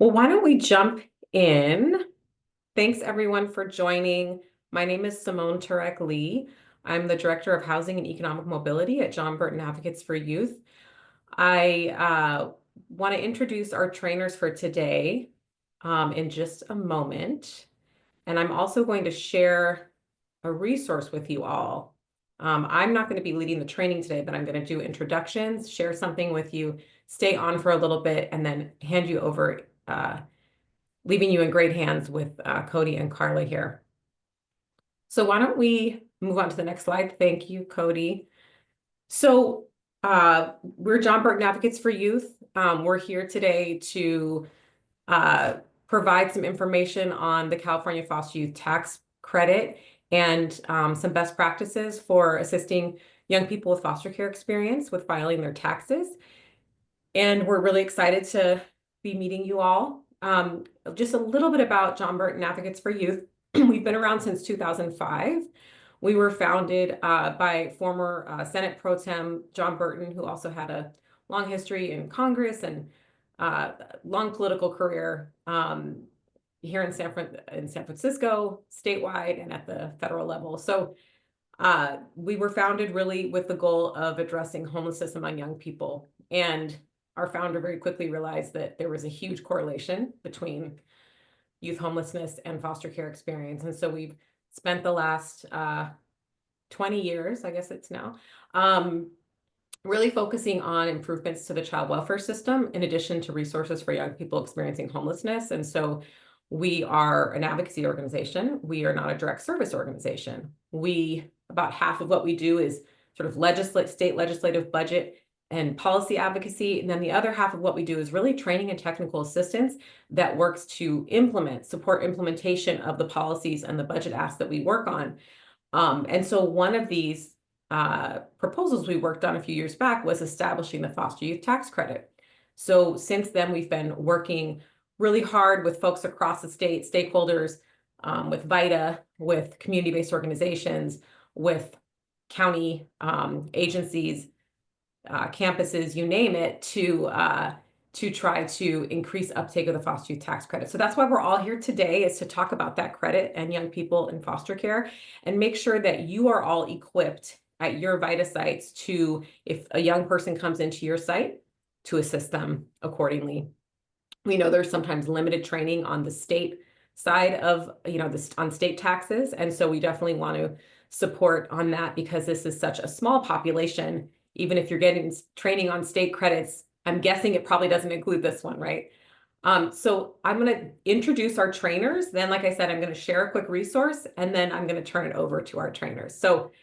Well, why don't we jump in? Thanks everyone for joining. My name is Simone Turek-Lee. I'm the Director of Housing and Economic Mobility at John Burton Advocates for Youth. I want to introduce our trainers for today in just a moment. And I'm also going to share a resource with you all. I'm not going to be leading the training today, but I'm going to do introductions, share something with you, stay on for a little bit, and then hand you over leaving you in great hands with Cody and Carla here. So why don't we move on to the next slide? Thank you, Cody. So we're John Burton Advocates for Youth. We're here today to provide some information on the California Foster Youth Tax Credit and some best practices for assisting young people with foster care experience with filing their taxes. And we're really excited to be meeting you all. Just a little bit about John Burton Advocates for Youth. We've been around since 2005. We were founded by former Senate Pro Tem John Burton, who also had a long history in Congress and long political career here in San Francisco, statewide, and at the federal level. So we were founded really with the goal of addressing homelessness among young people. And our founder very quickly realized that there was a huge correlation between youth homelessness and foster care experience. And so we've spent the last 20 years, I guess it's now, really focusing on improvements to the child welfare system, in addition to resources for young people experiencing homelessness. And so we are an advocacy organization. We are not a direct service organization. About half of what we do is sort of state legislative budget and policy advocacy. And then the other half of what we do is really training and technical assistance that works to support implementation of the policies and the budget asks that we work on. And so one of these proposals we worked on a few years back was establishing the foster youth tax credit. So since then, we've been working really hard with folks across the state, stakeholders, with VITA, with community-based organizations, with county agencies, campuses, you name it, to try to increase uptake of the foster youth tax credit. So that's why we're all here today, is to talk about that credit and young people in foster care and make sure that you are all equipped at your VITA sites to, if a young person comes into your site, to assist them accordingly. We know there's sometimes limited training on the state side of, on state taxes. And so we definitely want to support on that, because this is such a small population. Even if you're getting training on state credits, I'm guessing it probably doesn't include this one, right? So I'm going to introduce our trainers. Then, like I said, I'm going to share a quick resource, and then I'm going to turn it over to our trainers. So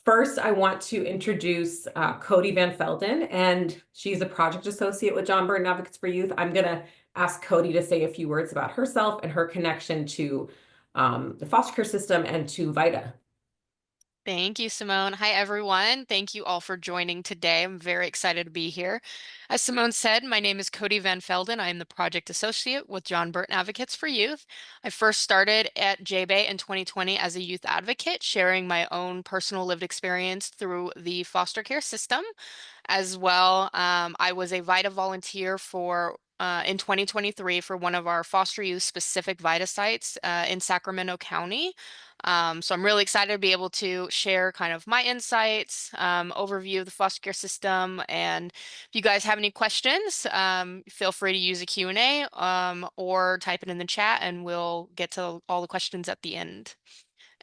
first, I want to introduce Cody Van Felden, and she's a project associate with John Burton Advocates for Youth. I'm going to ask Cody to say a few words about herself and her connection to the foster care system and to VITA. Thank you, Simone. Hi, everyone. Thank you all for joining today. I'm very excited to be here. As Simone said, my name is Cody Van Felden. I am the project associate with John Burton Advocates for Youth. I first started at JBay in 2020 as a youth advocate, sharing my own personal lived experience through the foster care system. As well, I was a VITA volunteer in 2023 for one of our foster youth specific VITA sites in Sacramento County. So I'm really excited to be able to share kind of my insights, overview of the foster care system. And if you guys have any questions, feel free to use a Q&A or type it in the chat, and we'll get to all the questions at the end.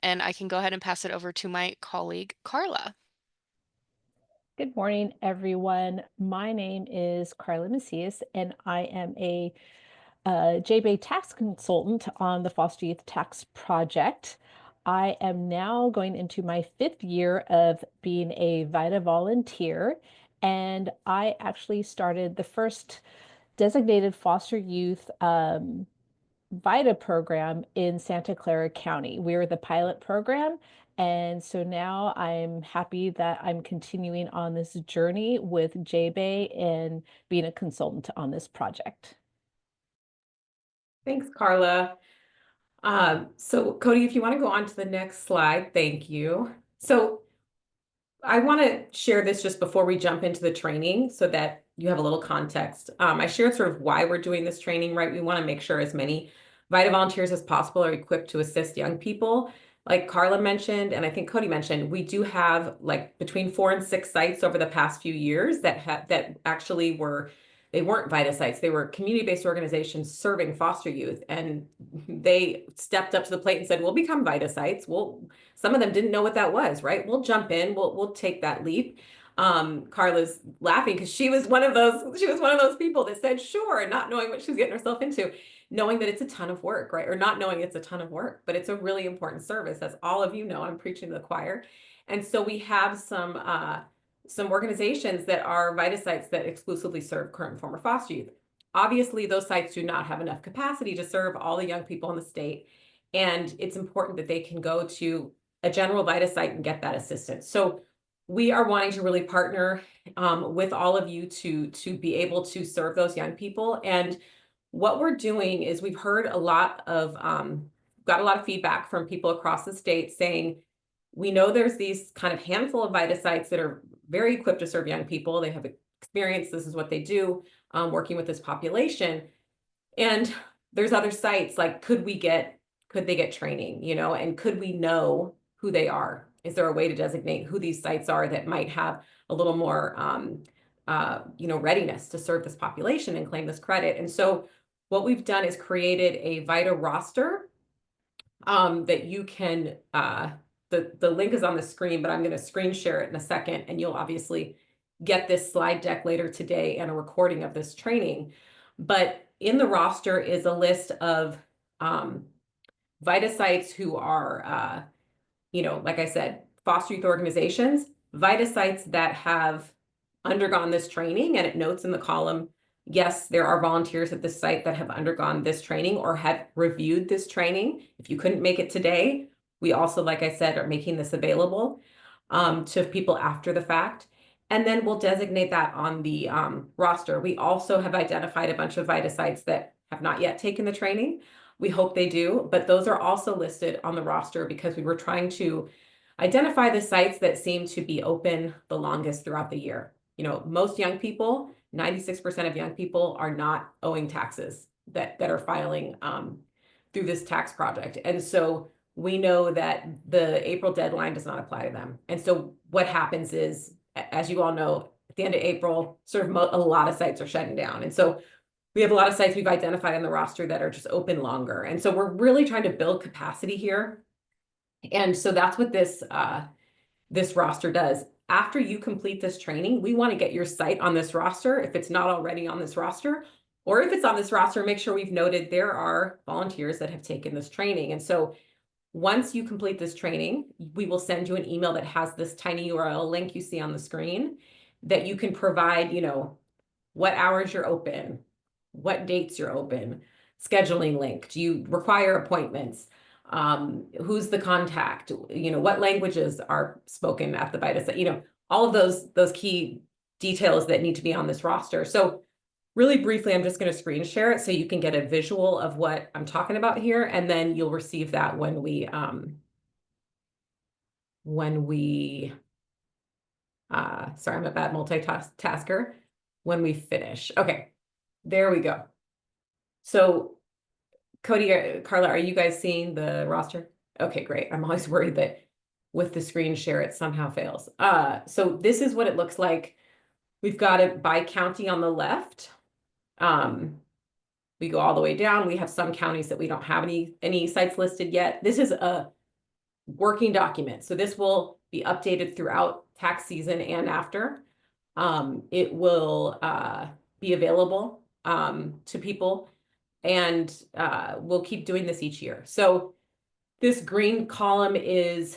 And I can go ahead and pass it over to my colleague, Carla. Good morning, everyone. My name is Carla Macias, and I am a JBay tax consultant on the Foster Youth Tax Project. I am now going into my 5th year of being a VITA volunteer, and I actually started the first designated foster youth VITA program in Santa Clara County. We were the pilot program. And so now I'm happy that I'm continuing on this journey with JBay and being a consultant on this project. Thanks, Carla. So Cody, if you want to go on to the next slide, thank you. So I want to share this just before we jump into the training, so that you have a little context. I shared sort of why we're doing this training, right? We want to make sure as many VITA volunteers as possible are equipped to assist young people. Like Carla mentioned, and I think Cody mentioned, we do have like between 4 and 6 sites over the past few years that actually they weren't VITA sites. They were community-based organizations serving foster youth, and they stepped up to the plate and said, "We'll become VITA sites." Some of them didn't know what that was, right? We'll jump in. We'll take that leap. Carla's laughing because she was one of those people that said sure, not knowing what she was getting herself into, knowing that it's a ton of work, right? Or not knowing it's a ton of work, but it's a really important service. As all of you know, I'm preaching to the choir. And so we have some organizations that are VITA sites that exclusively serve current and former foster youth. Obviously, those sites do not have enough capacity to serve all the young people in the state. And it's important that they can go to a general VITA site and get that assistance. So we are wanting to really partner with all of you to be able to serve those young people. And what we're doing is we've heard got a lot of feedback from people across the state saying, we know there's these kind of handful of VITA sites that are very equipped to serve young people. They have experience. This is what they do, working with this population. And there's other sites like, could they get training, and could we know who they are? Is there a way to designate who these sites are that might have a little more, readiness to serve this population and claim this credit? And so what we've done is created a VITA roster that you can, the link is on the screen, but I'm going to screen share it in a second, and you'll obviously get this slide deck later today and a recording of this training. But in the roster is a list of VITA sites who are, like I said, foster youth organizations, VITA sites that have undergone this training, and it notes in the column, yes, there are volunteers at this site that have undergone this training or have reviewed this training. If you couldn't make it today, we also, like I said, are making this available to people after the fact. And then we'll designate that on the roster. We also have identified a bunch of VITA sites that have not yet taken the training. We hope they do, but those are also listed on the roster because we were trying to identify the sites that seem to be open the longest throughout the year. Most young people, 96% of young people are not owing taxes that are filing through this tax project. And so we know that the April deadline does not apply to them. And so what happens is, as you all know, at the end of April, sort of a lot of sites are shutting down. And so we have a lot of sites we've identified on the roster that are just open longer. And so we're really trying to build capacity here. And so that's what this roster does. After you complete this training, we want to get your site on this roster if it's not already on this roster, or if it's on this roster, make sure we've noted there are volunteers that have taken this training. And so once you complete this training, we will send you an email that has this tiny URL link you see on the screen that you can provide, what hours you're open, what dates you're open, scheduling link. Do you require appointments? Who's the contact? What languages are spoken at the VITA site? All of those key details that need to be on this roster. So really briefly, I'm just going to screen share it so you can get a visual of what I'm talking about here, and then you'll receive that when we sorry, I'm a bad multitasker, when we finish. Okay, there we go. So Cody, Carla, are you guys seeing the roster? Okay, great. I'm always worried that with the screen share, it somehow fails. So this is what it looks like. We've got it by county on the left. We go all the way down. We have some counties that we don't have any sites listed yet. This is a working document. So this will be updated throughout tax season and after. It will be available to people, and we'll keep doing this each year. So this green column is,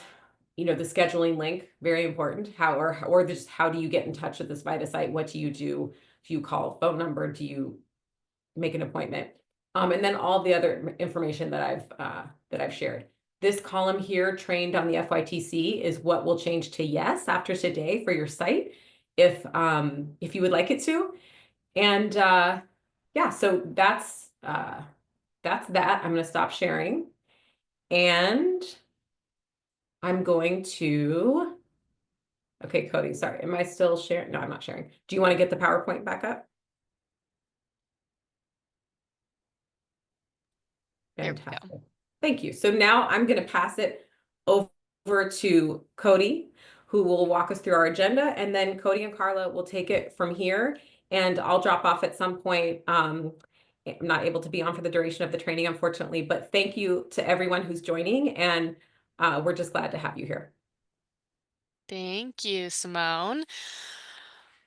the scheduling link, very important. Or just how do you get in touch with this VITA site? What do you do? Do you call a phone number? Do you make an appointment? And then all the other information that I've shared. This column here, trained on the FYTC, is what will change to yes after today for your site, if you would like it to. And yeah, so that's that. I'm going to stop sharing, and I'm going to Okay, Cody, sorry. Am I still sharing? No, I'm not sharing. Do you want to get the PowerPoint back up? There we go. Fantastic. Thank you. So now I'm going to pass it over to Cody, who will walk us through our agenda, and then Cody and Carla will take it from here, and I'll drop off at some point. I'm not able to be on for the duration of the training, unfortunately, but thank you to everyone who's joining, and we're just glad to have you here. Thank you, Simone.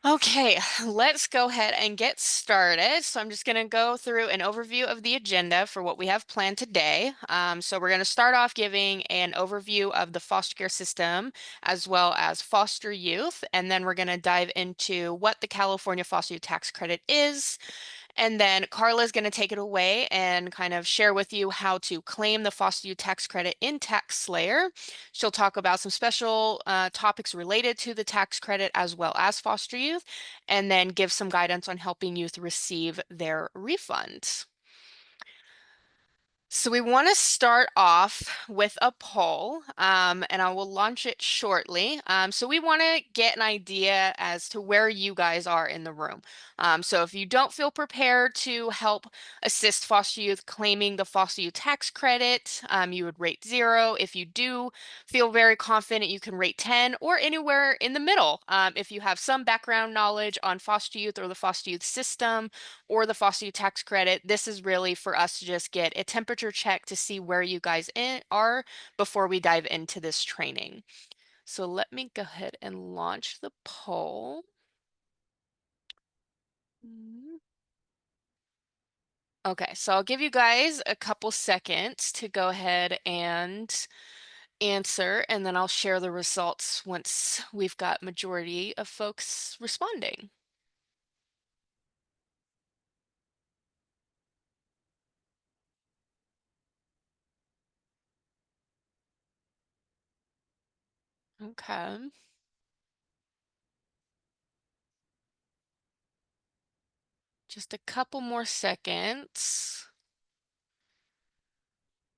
Okay, let's go ahead and get started. So I'm just going to go through an overview of the agenda for what we have planned today. So we're going to start off giving an overview of the foster care system as well as foster youth, and then we're going to dive into what the California Foster Youth Tax Credit is. And then Carla is going to take it away and kind of share with you how to claim the foster youth tax credit in TaxSlayer. She'll talk about some special topics related to the tax credit as well as foster youth, and then give some guidance on helping youth receive their refunds. So we want to start off with a poll, and I will launch it shortly. So we want to get an idea as to where you guys are in the room. So if you don't feel prepared to help assist foster youth claiming the foster youth tax credit, you would rate 0. If you do feel very confident, you can rate 10 or anywhere in the middle. If you have some background knowledge on foster youth or the foster youth system or the foster youth tax credit, this is really for us to just get a temperature check to see where you guys are before we dive into this training. So let me go ahead and launch the poll. Okay, so I'll give you guys a couple seconds to go ahead and answer, and then I'll share the results once we've got majority of folks responding. Okay. Just a couple more seconds.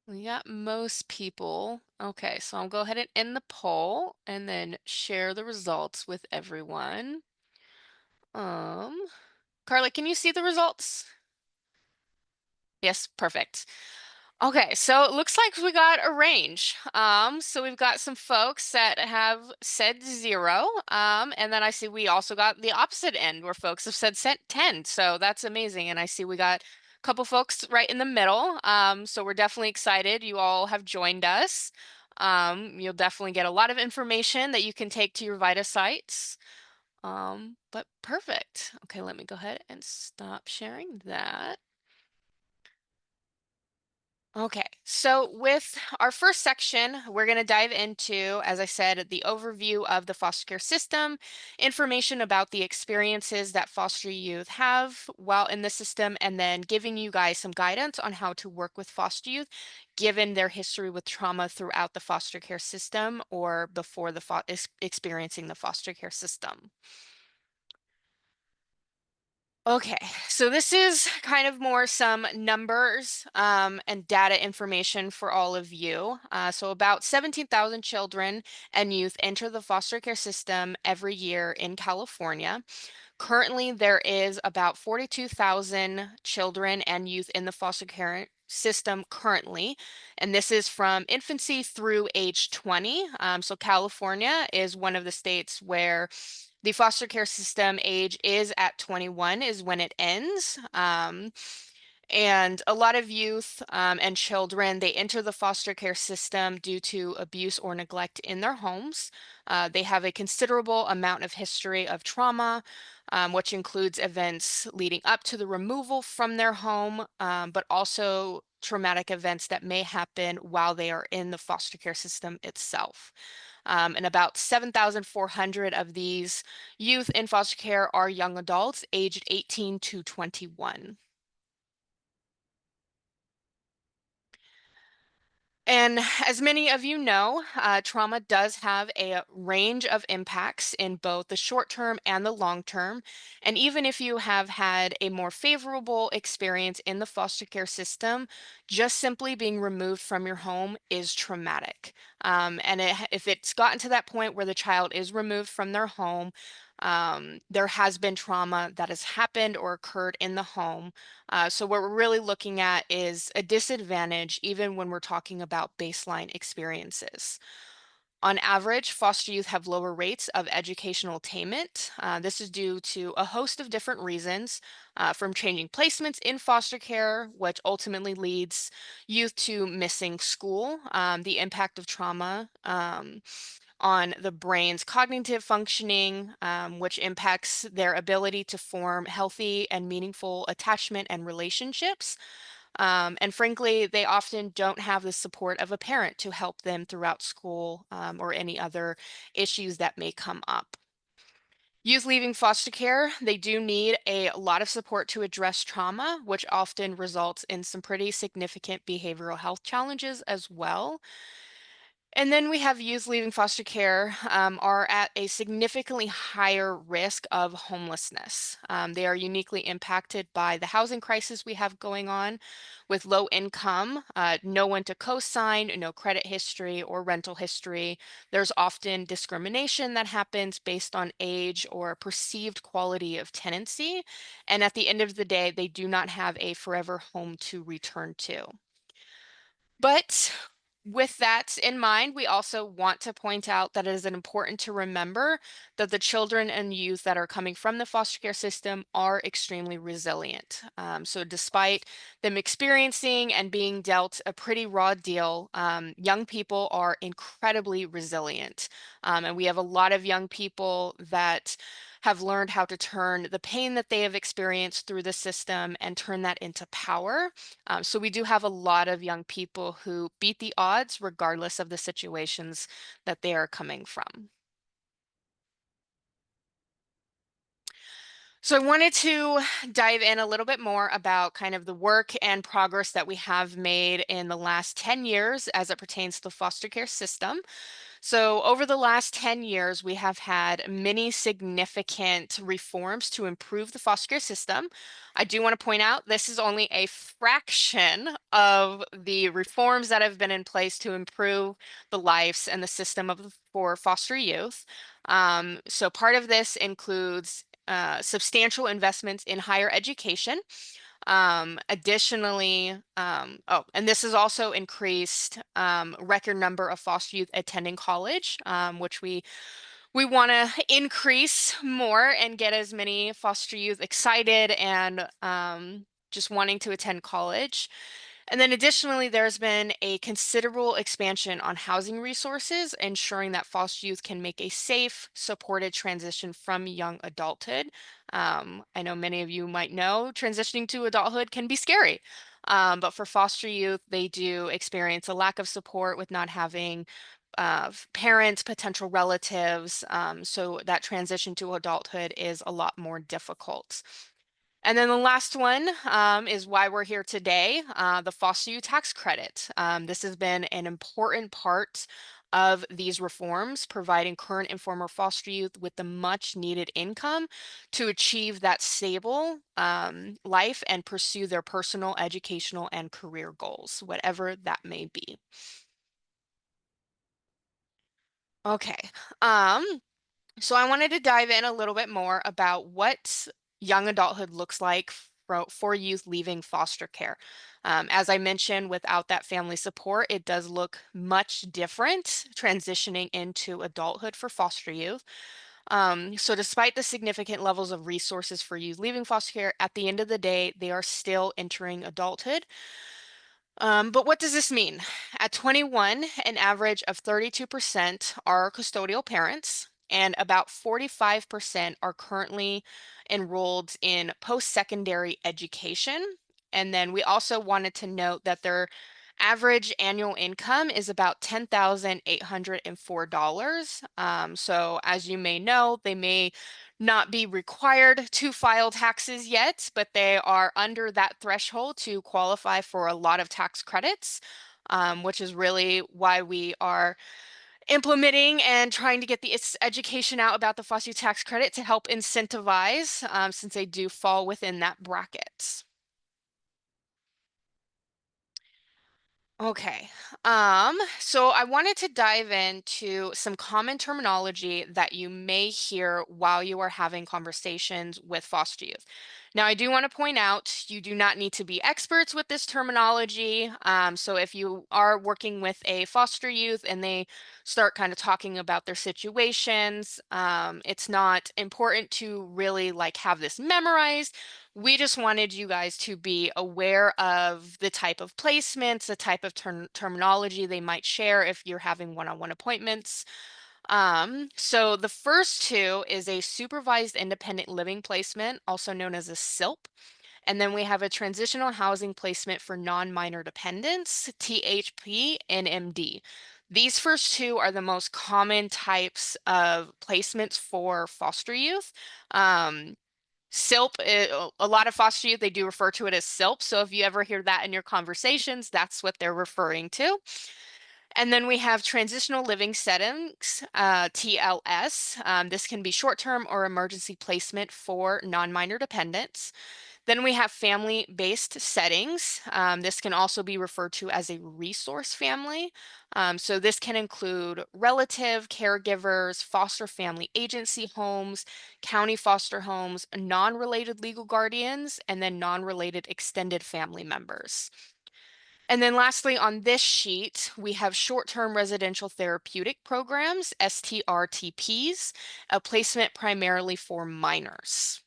We got most people. Okay, so I'll go ahead and end the poll and then share the results with everyone. Carla, can you see the results? Yes, perfect. Okay, so it looks like we got a range. So we've got some folks that have said 0. And then I see we also got the opposite end where folks have said 10. So that's amazing. And I see we got a couple folks right in the middle. So we're definitely excited. You all have joined us. You'll definitely get a lot of information that you can take to your VITA sites. But perfect. Okay, let me go ahead and stop sharing that. Okay, so with our first section, we're going to dive into, as I said, the overview of the foster care system, information about the experiences that foster youth have while in the system, and then giving you guys some guidance on how to work with foster youth, given their history with trauma throughout the foster care system or before experiencing the foster care system. Okay, so this is kind of more some numbers and data information for all of you. So about 17,000 children and youth enter the foster care system every year in California. Currently, there is about 42,000 children and youth in the foster care system currently, and this is from infancy through age 20. So California is one of the states where the foster care system age is at 21 is when it ends. And a lot of youth and children, they enter the foster care system due to abuse or neglect in their homes. They have a considerable amount of history of trauma, which includes events leading up to the removal from their home, but also traumatic events that may happen while they are in the foster care system itself. And about 7,400 of these youth in foster care are young adults aged 18 to 21. And as many of you know, trauma does have a range of impacts in both the short term and the long term. And even if you have had a more favorable experience in the foster care system, just simply being removed from your home is traumatic. If it's gotten to that point where the child is removed from their home, there has been trauma that has happened or occurred in the home. So what we're really looking at is a disadvantage, even when we're talking about baseline experiences. On average, foster youth have lower rates of educational attainment. This is due to a host of different reasons, from changing placements in foster care, which ultimately leads youth to missing school, the impact of trauma, on the brain's cognitive functioning, which impacts their ability to form healthy and meaningful attachment and relationships. And frankly, they often don't have the support of a parent to help them throughout school, or any other issues that may come up. Youth leaving foster care, they do need a lot of support to address trauma, which often results in some pretty significant behavioral health challenges as well. And then we have youth leaving foster care, are at a significantly higher risk of homelessness. They are uniquely impacted by the housing crisis we have going on with low income, no one to co-sign, no credit history or rental history. There's often discrimination that happens based on age or perceived quality of tenancy. And at the end of the day, they do not have a forever home to return to. But with that in mind, we also want to point out that it is important to remember that the children and youth that are coming from the foster care system are extremely resilient. So despite them experiencing and being dealt a pretty raw deal, young people are incredibly resilient. And we have a lot of young people that have learned how to turn the pain that they have experienced through the system and turn that into power. So we do have a lot of young people who beat the odds regardless of the situations that they are coming from. So I wanted to dive in a little bit more about kind of the work and progress that we have made in the last 10 years as it pertains to the foster care system. So, over the last 10 years, we have had many significant reforms to improve the foster care system. I do want to point out this is only a fraction of the reforms that have been in place to improve the lives and the system for foster youth. So, part of this includes substantial investments in higher education. Additionally, and this has also increased record number of foster youth attending college, which we want to increase more and get as many foster youth excited and just wanting to attend college. And then additionally, there's been a considerable expansion on housing resources, ensuring that foster youth can make a safe, supported transition from young adulthood. I know many of you might know transitioning to adulthood can be scary. But for foster youth, they do experience a lack of support with not having parents, potential relatives. So that transition to adulthood is a lot more difficult. And then the last one is why we're here today, the foster youth tax credit. This has been an important part of these reforms, providing current and former foster youth with the much needed income to achieve that stable life and pursue their personal, educational, and career goals, whatever that may be. Okay. Um, So I wanted to dive in a little bit more about what young adulthood looks like for youth leaving foster care. As I mentioned, without that family support, it does look much different transitioning into adulthood for foster youth. So despite the significant levels of resources for youth leaving foster care, at the end of the day, they are still entering adulthood. But what does this mean? At 21, an average of 32% are custodial parents, and about 45% are currently enrolled in post-secondary education. And then we also wanted to note that their average annual income is about $10,804. So as you may know, they may not be required to file taxes yet, but they are under that threshold to qualify for a lot of tax credits. which is really why we are implementing and trying to get the education out about the foster youth tax credit to help incentivize, since they do fall within that bracket. Okay. So I wanted to dive into some common terminology that you may hear while you are having conversations with foster youth. Now, I do want to point out you do not need to be experts with this terminology. So if you are working with a foster youth and they start kind of talking about their situations, it's not important to really like have this memorized. We just wanted you guys to be aware of the type of placements, the type of terminology they might share if you're having one-on-one appointments. So the first two is a supervised independent living placement, also known as a SILP. And then we have a transitional housing placement for non-minor dependents, THP and MD. These first two are the most common types of placements for foster youth. SILP, a lot of foster youth, they do refer to it as SILP. So if you ever hear that in your conversations, that's what they're referring to. And then we have transitional living settings, TLS. This can be short-term or emergency placement for non-minor dependents. Then we have family-based settings. This can also be referred to as a resource family. So this can include relative, caregivers, foster family agency homes, county foster homes, non-related legal guardians, and then non-related extended family members. And then lastly, on this sheet, we have short-term residential therapeutic programs, STRTPs, a placement primarily for minors.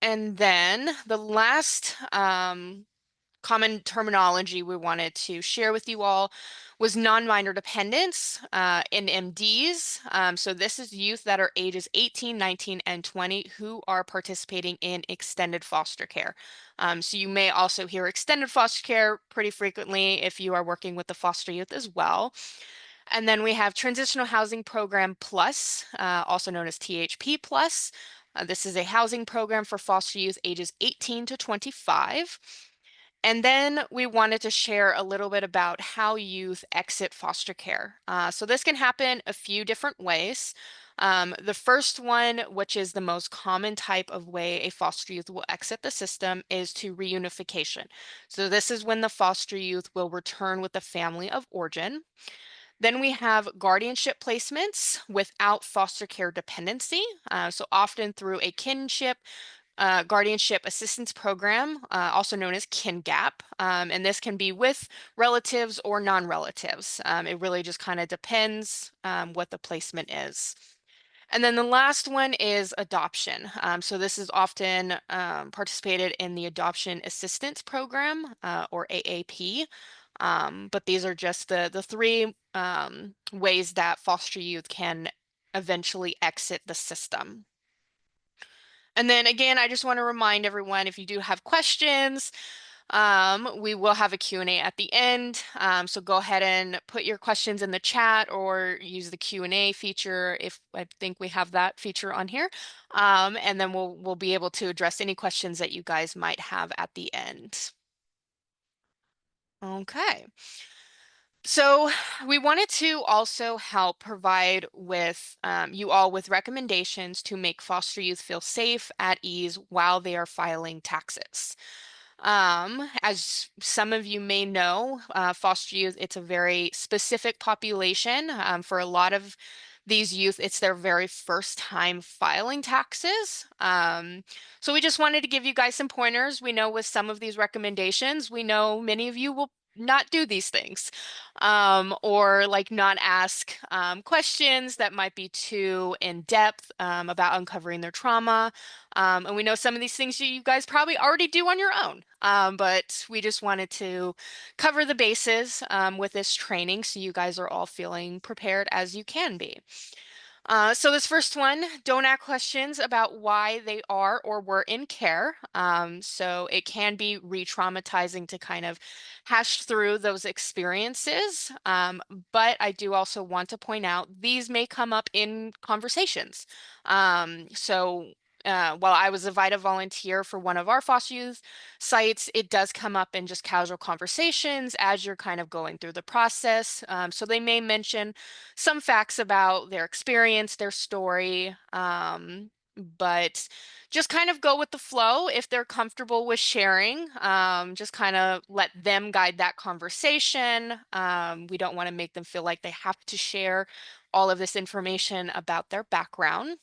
And then the last common terminology we wanted to share with you all was non-minor dependents, NMDs. So this is youth that are ages 18, 19, and 20 who are participating in extended foster care. So you may also hear extended foster care pretty frequently if you are working with the foster youth as well. And then we have Transitional Housing Program Plus, also known as THP Plus. This is a housing program for foster youth ages 18 to 25. And then we wanted to share a little bit about how youth exit foster care. So this can happen a few different ways. The first one, which is the most common type of way a foster youth will exit the system, is to reunification. So this is when the foster youth will return with the family of origin. Then we have guardianship placements without foster care dependency, so often through a kinship guardianship assistance program, also known as KinGap, and this can be with relatives or non-relatives. It really just kind of depends what the placement is. And then the last one is adoption. So this is often participated in the Adoption Assistance Program, or AAP. But these are just the three ways that foster youth can eventually exit the system. And then again, I just want to remind everyone, if you do have questions, we will have a Q&A at the end. So go ahead and put your questions in the chat or use the Q&A feature if I think we have that feature on here. And then we'll be able to address any questions that you guys might have at the end. Okay. So we wanted to also help provide with you all with recommendations to make foster youth feel safe, at ease while they are filing taxes. As some of you may know, foster youth, it's a very specific population. For a lot of these youth, it's their very first time filing taxes. So we just wanted to give you guys some pointers. We know with some of these recommendations, we know many of you will not do these things, or like not ask questions that might be too in depth about uncovering their trauma. And we know some of these things you guys probably already do on your own, but we just wanted to cover the bases with this training so you guys are all feeling prepared as you can be. So this first one, don't ask questions about why they are or were in care. So it can be re-traumatizing to kind of hash through those experiences. But I do also want to point out these may come up in conversations. So while I was a VITA volunteer for one of our foster youth sites, it does come up in just casual conversations as you're kind of going through the process. So they may mention some facts about their experience, their story, but just kind of go with the flow if they're comfortable with sharing. Just kind of let them guide that conversation. We don't want to make them feel like they have to share all of this information about their background.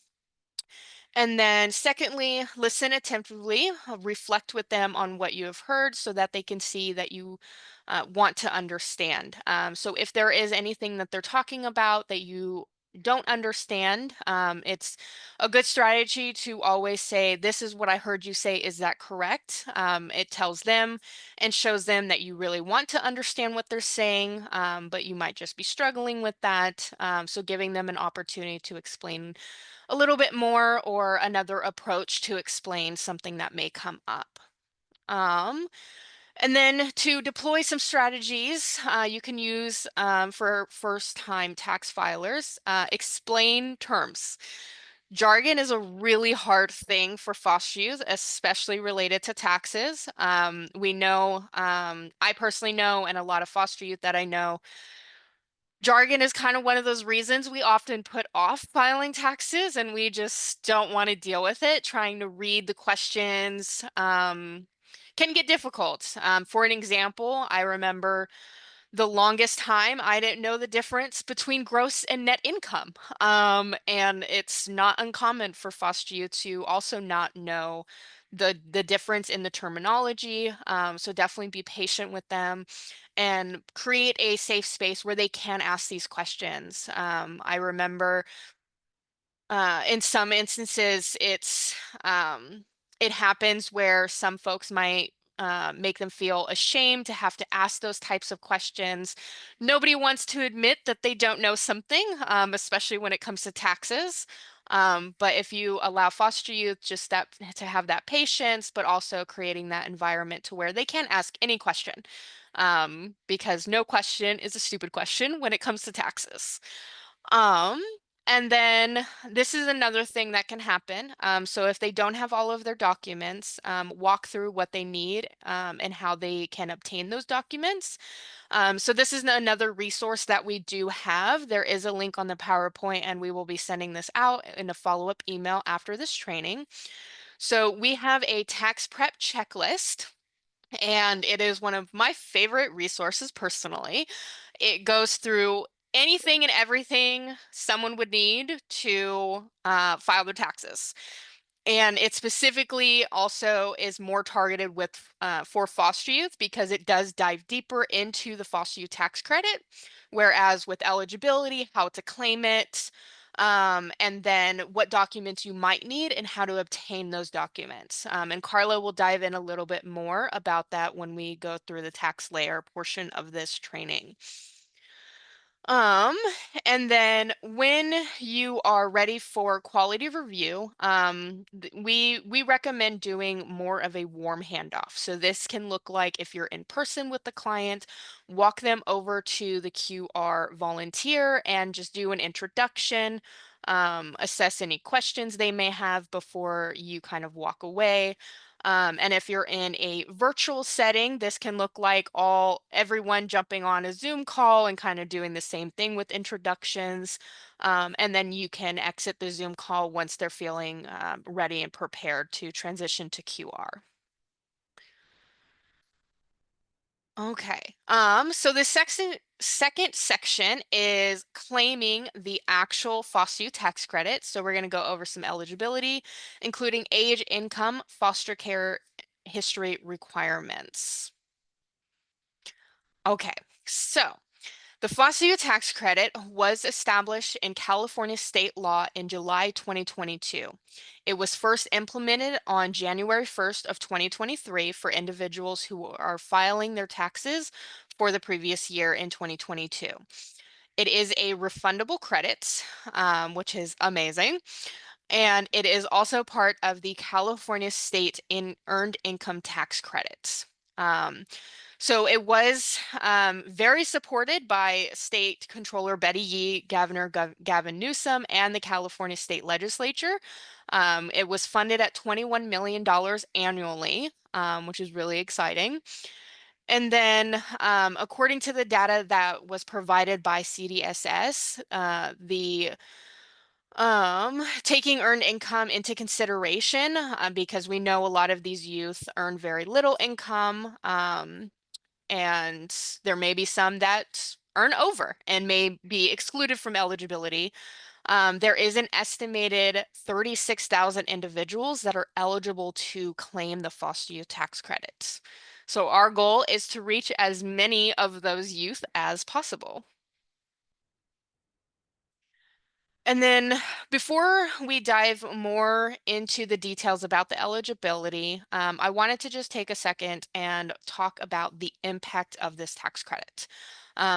And then secondly, listen attentively, reflect with them on what you have heard so that they can see that you want to understand. So if there is anything that they're talking about that you don't understand, it's a good strategy to always say, this is what I heard you say, is that correct? It tells them and shows them that you really want to understand what they're saying, but you might just be struggling with that. So giving them an opportunity to explain a little bit more or another approach to explain something that may come up. And then to deploy some strategies you can use for first-time tax filers, explain terms. Jargon is a really hard thing for foster youth, especially related to taxes. We know, I personally know, and a lot of foster youth that I know, jargon is kind of one of those reasons we often put off filing taxes and we just don't want to deal with it. Trying to read the questions can get difficult. For an example, I remember the longest time I didn't know the difference between gross and net income. And it's not uncommon for foster youth to also not know the difference in the terminology. So definitely be patient with them and create a safe space where they can ask these questions. I remember in some instances, it happens where some folks might make them feel ashamed to have to ask those types of questions. Nobody wants to admit that they don't know something, especially when it comes to taxes. But if you allow foster youth just that to have that patience, but also creating that environment to where they can ask any question, because no question is a stupid question when it comes to taxes. Um, and then this is another thing that can happen. So if they don't have all of their documents, walk through what they need and how they can obtain those documents. So this is another resource that we do have. There is a link on the PowerPoint, and we will be sending this out in a follow-up email after this training. So we have a tax prep checklist, and it is one of my favorite resources personally. It goes through anything and everything someone would need to file their taxes. And it specifically also is more targeted with for foster youth because it does dive deeper into the foster youth tax credit, whereas with eligibility, how to claim it, and then what documents you might need and how to obtain those documents. And Carla will dive in a little bit more about that when we go through the tax layer portion of this training. Um, and then when you are ready for quality review, we recommend doing more of a warm handoff. So this can look like if you're in person with the client, walk them over to the QR volunteer and just do an introduction, assess any questions they may have before you kind of walk away. And if you're in a virtual setting, this can look like everyone jumping on a Zoom call and kind of doing the same thing with introductions. And then you can exit the Zoom call once they're feeling ready and prepared to transition to QR. Okay. So the second section is claiming the actual foster youth tax credit. So we're going to go over some eligibility, including age, income, foster care history requirements. Okay. So the foster youth tax credit was established in California state law in July 2022. It was first implemented on January 1st of 2023 for individuals who are filing their taxes for the previous year in 2022. It is a refundable credit, which is amazing. And it is also part of the California state earned income tax credits. So it was very supported by State Controller Betty Yee, Governor Gavin Newsom, and the California State Legislature. It was funded at $21 million annually, which is really exciting. And then, according to the data that was provided by CDSS, the taking earned income into consideration, because we know a lot of these youth earn very little income, and there may be some that earn over and may be excluded from eligibility. There is an estimated 36,000 individuals that are eligible to claim the foster youth tax credits. So our goal is to reach as many of those youth as possible. And then before we dive more into the details about the eligibility, I wanted to just take a second and talk about the impact of this tax credit.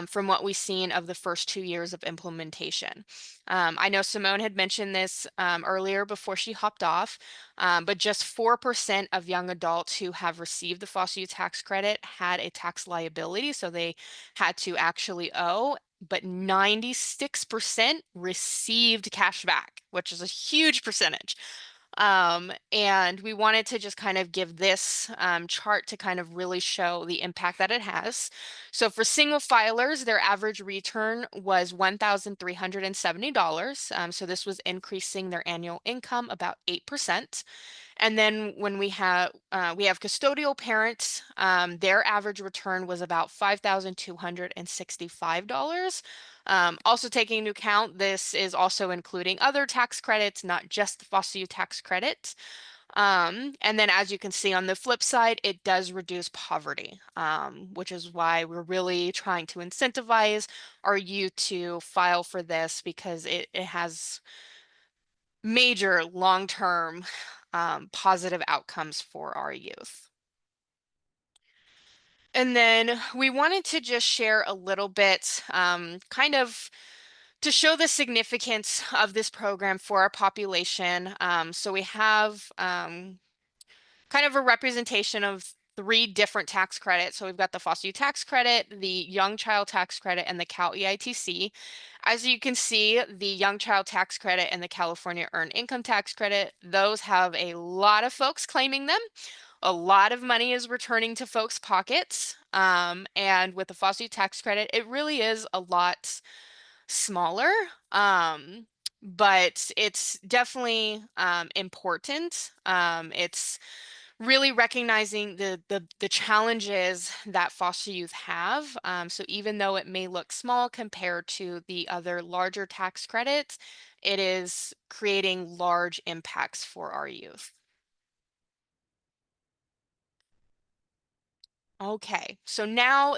From what we've seen of the first 2 years of implementation. I know Simone had mentioned this earlier before she hopped off, but just 4% of young adults who have received the foster youth tax credit had a tax liability, so they had to actually owe, but 96% received cash back, which is a huge percentage. And we wanted to just kind of give this chart to kind of really show the impact that it has. So for single filers, their average return was $1,370. So this was increasing their annual income about 8%. And then when we have custodial parents, their average return was about $5,265. Also taking into account, this is also including other tax credits, not just the foster youth tax credit. And then as you can see on the flip side, it does reduce poverty, which is why we're really trying to incentivize our youth to file for this, because it has major long-term positive outcomes for our youth. And then we wanted to just share a little bit, kind of to show the significance of this program for our population. So we have kind of a representation of 3 different tax credits. So we've got the foster youth tax credit, the young child tax credit, and the Cal EITC. As you can see, the young child tax credit and the California earned income tax credit, those have a lot of folks claiming them. A lot of money is returning to folks' pockets. And with the foster youth tax credit, it really is a lot smaller. But it's definitely important. It's really recognizing the challenges that foster youth have. So even though it may look small compared to the other larger tax credits, it is creating large impacts for our youth. Okay, so now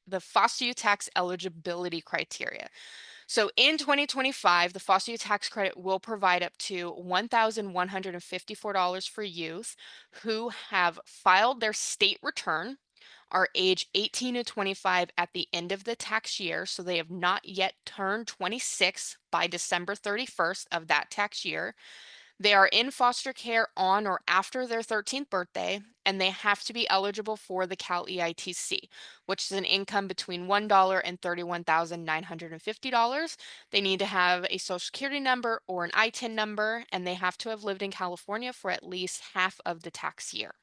the foster youth tax eligibility criteria. So in 2025, the foster youth tax credit will provide up to $1,154 for youth who have filed their state return, are age 18 to 25 at the end of the tax year, so they have not yet turned 26 by December 31st of that tax year. They are in foster care on or after their 13th birthday, and they have to be eligible for the Cal EITC, which is an income between $1 and $31,950. They need to have a social security number or an ITIN number, and they have to have lived in California for at least half of the tax year.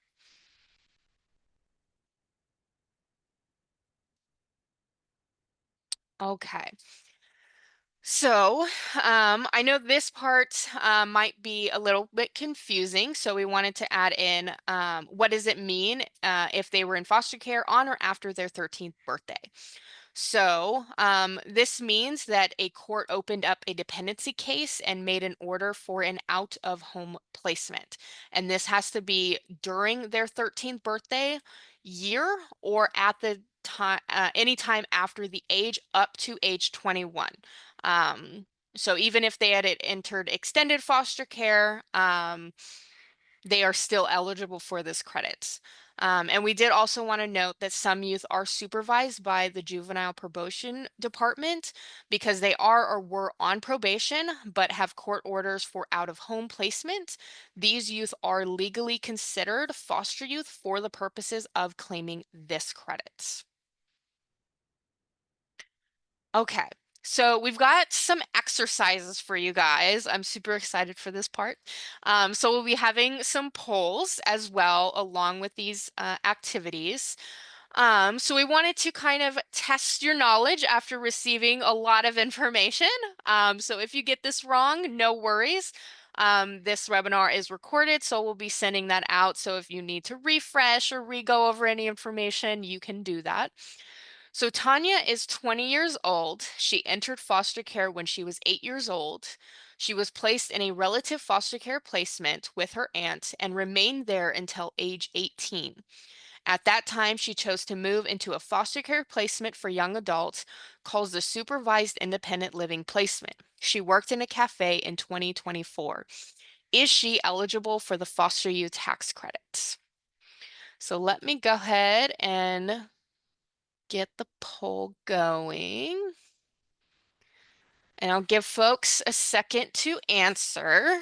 Okay. So, I know this part might be a little bit confusing, so we wanted to add in what does it mean if they were in foster care on or after their 13th birthday. So, this means that a court opened up a dependency case and made an order for an out-of-home placement. And this has to be during their 13th birthday year or at the time, any time after the age up to age 21. So even if they had entered extended foster care, they are still eligible for this credit. And we did also want to note that some youth are supervised by the juvenile probation department because they are or were on probation but have court orders for out of home placement. These youth are legally considered foster youth for the purposes of claiming this credit. Okay, So we've got some exercises for you guys. I'm super excited for this part. So we'll be having some polls as well along with these activities. So we wanted to kind of test your knowledge after receiving a lot of information. So if you get this wrong, no worries. This webinar is recorded, so we'll be sending that out. So if you need to refresh or re-go over any information, you can do that. So Tanya is 20 years old. She entered foster care when she was 8 years old. She was placed in a relative foster care placement with her aunt and remained there until age 18. At that time, she chose to move into a foster care placement for young adults called the Supervised Independent Living Placement. She worked in a cafe in 2024. Is she eligible for the foster youth tax credits? So let me go ahead and get the poll going. And I'll give folks a second to answer.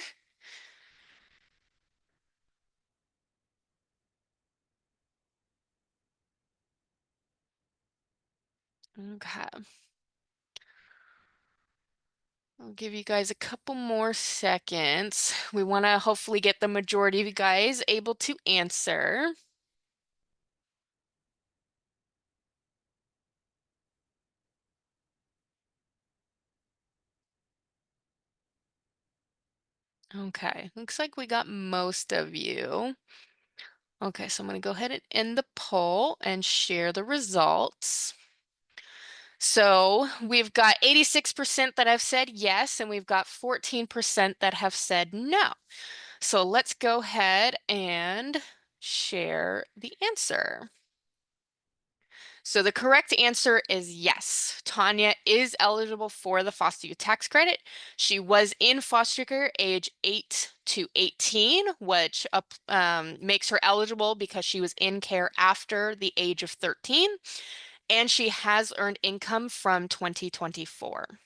Okay. I'll give you guys a couple more seconds. We want to hopefully get the majority of you guys able to answer. Okay, looks like we got most of you. Okay, so I'm going to go ahead and end the poll and share the results. So we've got 86% that have said yes, and we've got 14% that have said no. So let's go ahead and share the answer. So the correct answer is yes. Tanya is eligible for the foster youth tax credit. She was in foster care age 8 to 18, which makes her eligible because she was in care after the age of 13, and she has earned income from 2024.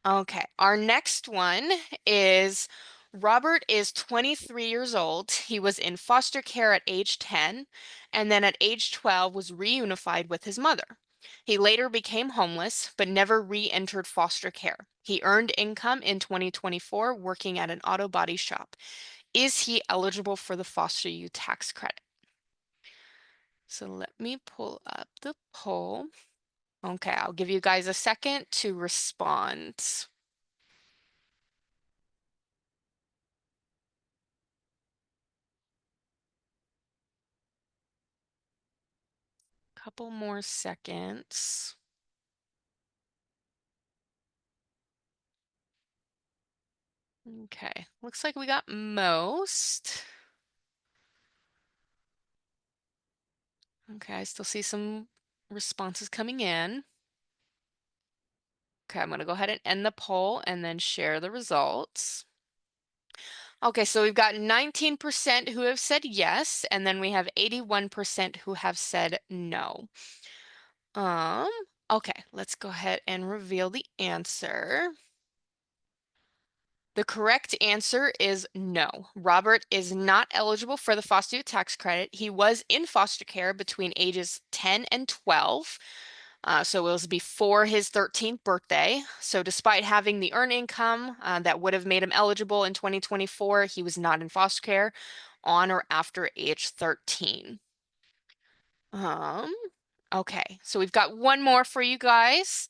Okay, our next one is Robert is 23 years old. He was in foster care at age 10, and then at age 12 was reunified with his mother. He later became homeless, but never re-entered foster care. He earned income in 2024 working at an auto body shop. Is he eligible for the foster youth tax credit? So let me pull up the poll. Okay, I'll give you guys a second to respond. Couple more seconds. Okay, looks like we got most. Okay, I still see some responses coming in. Okay, I'm going to go ahead and end the poll and then share the results. Okay, so we've got 19% who have said yes, and then we have 81% who have said no. Um, okay, let's go ahead and reveal the answer. The correct answer is no. Robert is not eligible for the foster youth tax credit. He was in foster care between ages 10 and 12. So it was before his 13th birthday. So despite having the earned income that would have made him eligible in 2024, he was not in foster care on or after age 13. Okay, so we've got one more for you guys.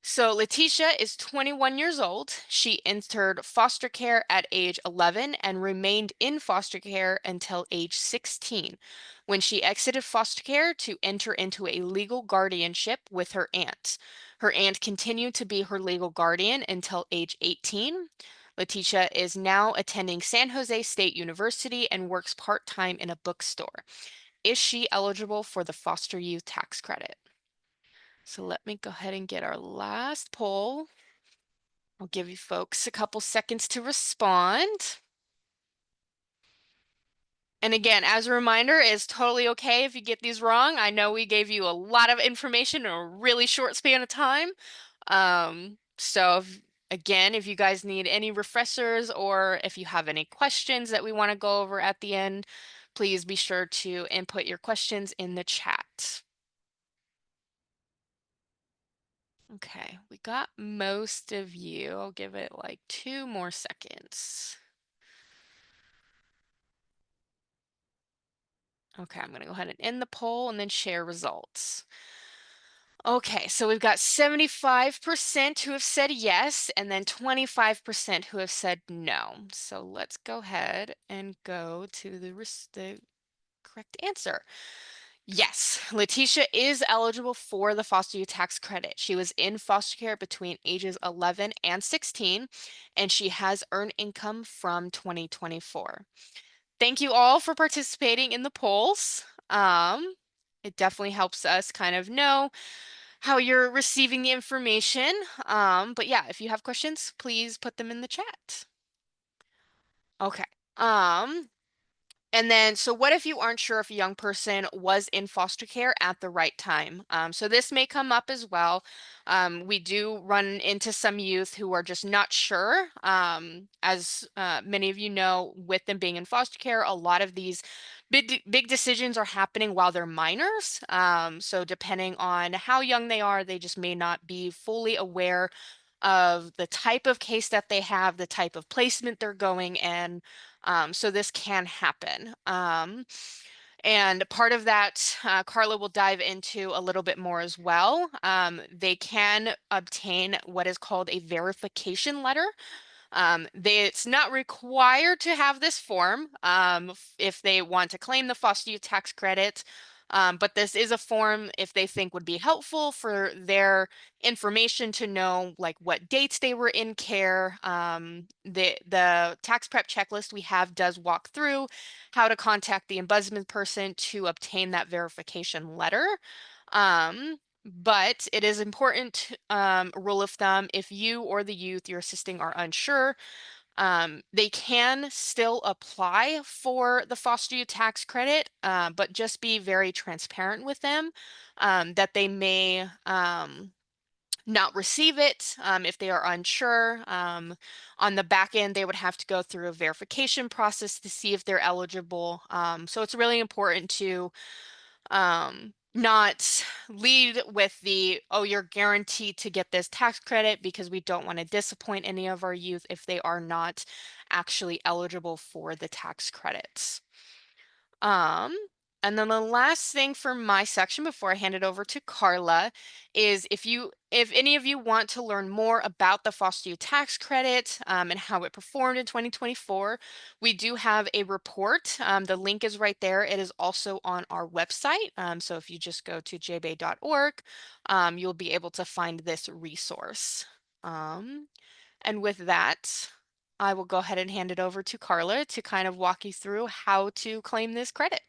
So Letitia is 21 years old. She entered foster care at age 11 and remained in foster care until age 16, when she exited foster care to enter into a legal guardianship with her aunt. Her aunt continued to be her legal guardian until age 18. Letitia is now attending San Jose State University and works part-time in a bookstore. Is she eligible for the foster youth tax credit? So let me go ahead and get our last poll. I'll give you folks a couple seconds to respond. And again, as a reminder, it's totally okay if you get these wrong. I know we gave you a lot of information in a really short span of time. Again, if you guys need any refreshers or if you have any questions that we want to go over at the end, please be sure to input your questions in the chat. Okay, we got most of you. I'll give it like 2 more seconds. Okay, I'm gonna go ahead and end the poll and then share results. Okay, so we've got 75% who have said yes, and then 25% who have said no. So let's go ahead and go to the correct answer. Yes, Letitia is eligible for the foster youth tax credit. She was in foster care between ages 11 and 16, and she has earned income from 2024. Thank you all for participating in the polls. It definitely helps us kind of know how you're receiving the information. But yeah, if you have questions, please put them in the chat. Okay. And then, so what if you aren't sure if a young person was in foster care at the right time? So this may come up as well. We do run into some youth who are just not sure. As many of you know, with them being in foster care, a lot of these big decisions are happening while they're minors. So depending on how young they are, they just may not be fully aware of the type of case that they have, the type of placement they're going in. So this can happen. And part of that, Carla will dive into a little bit more as well. They can obtain what is called a verification letter. It's not required to have this form if they want to claim the foster youth tax credit. But this is a form if they think would be helpful for their information to know like what dates they were in care. The tax prep checklist we have does walk through how to contact the ombudsman person to obtain that verification letter. But it is important, rule of thumb, if you or the youth you're assisting are unsure, they can still apply for the foster youth tax credit, but just be very transparent with them that they may not receive it if they are unsure. On the back end, they would have to go through a verification process to see if they're eligible. So it's really important to not lead with the, oh, you're guaranteed to get this tax credit, because we don't want to disappoint any of our youth if they are not actually eligible for the tax credits. Um, and then the last thing for my section before I hand it over to Carla is if any of you want to learn more about the foster youth tax credit and how it performed in 2024, we do have a report. The link is right there. It is also on our website. So if you just go to jbay.org, you'll be able to find this resource. And with that, I will go ahead and hand it over to Carla to kind of walk you through how to claim this credit.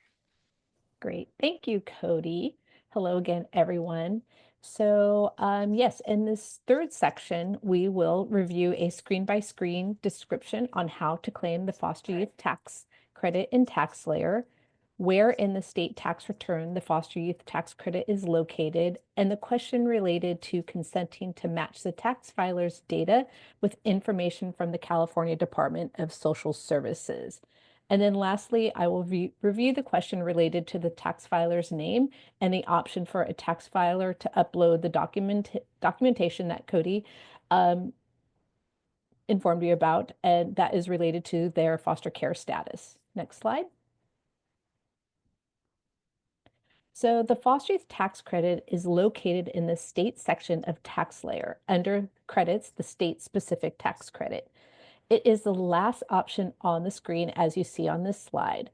Great. Thank you, Cody. Hello again, everyone. So yes, in this third section, we will review a screen-by-screen description on how to claim the foster youth tax credit in TaxSlayer, where in the state tax return the foster youth tax credit is located, and the question related to consenting to match the tax filer's data with information from the California Department of Social Services. And then lastly, I will review the question related to the tax filer's name and the option for a tax filer to upload the documentation that Cody informed you about, and that is related to their foster care status. Next slide. So the foster youth tax credit is located in the state section of TaxSlayer under credits, the state specific tax credit. It is the last option on the screen as you see on this slide.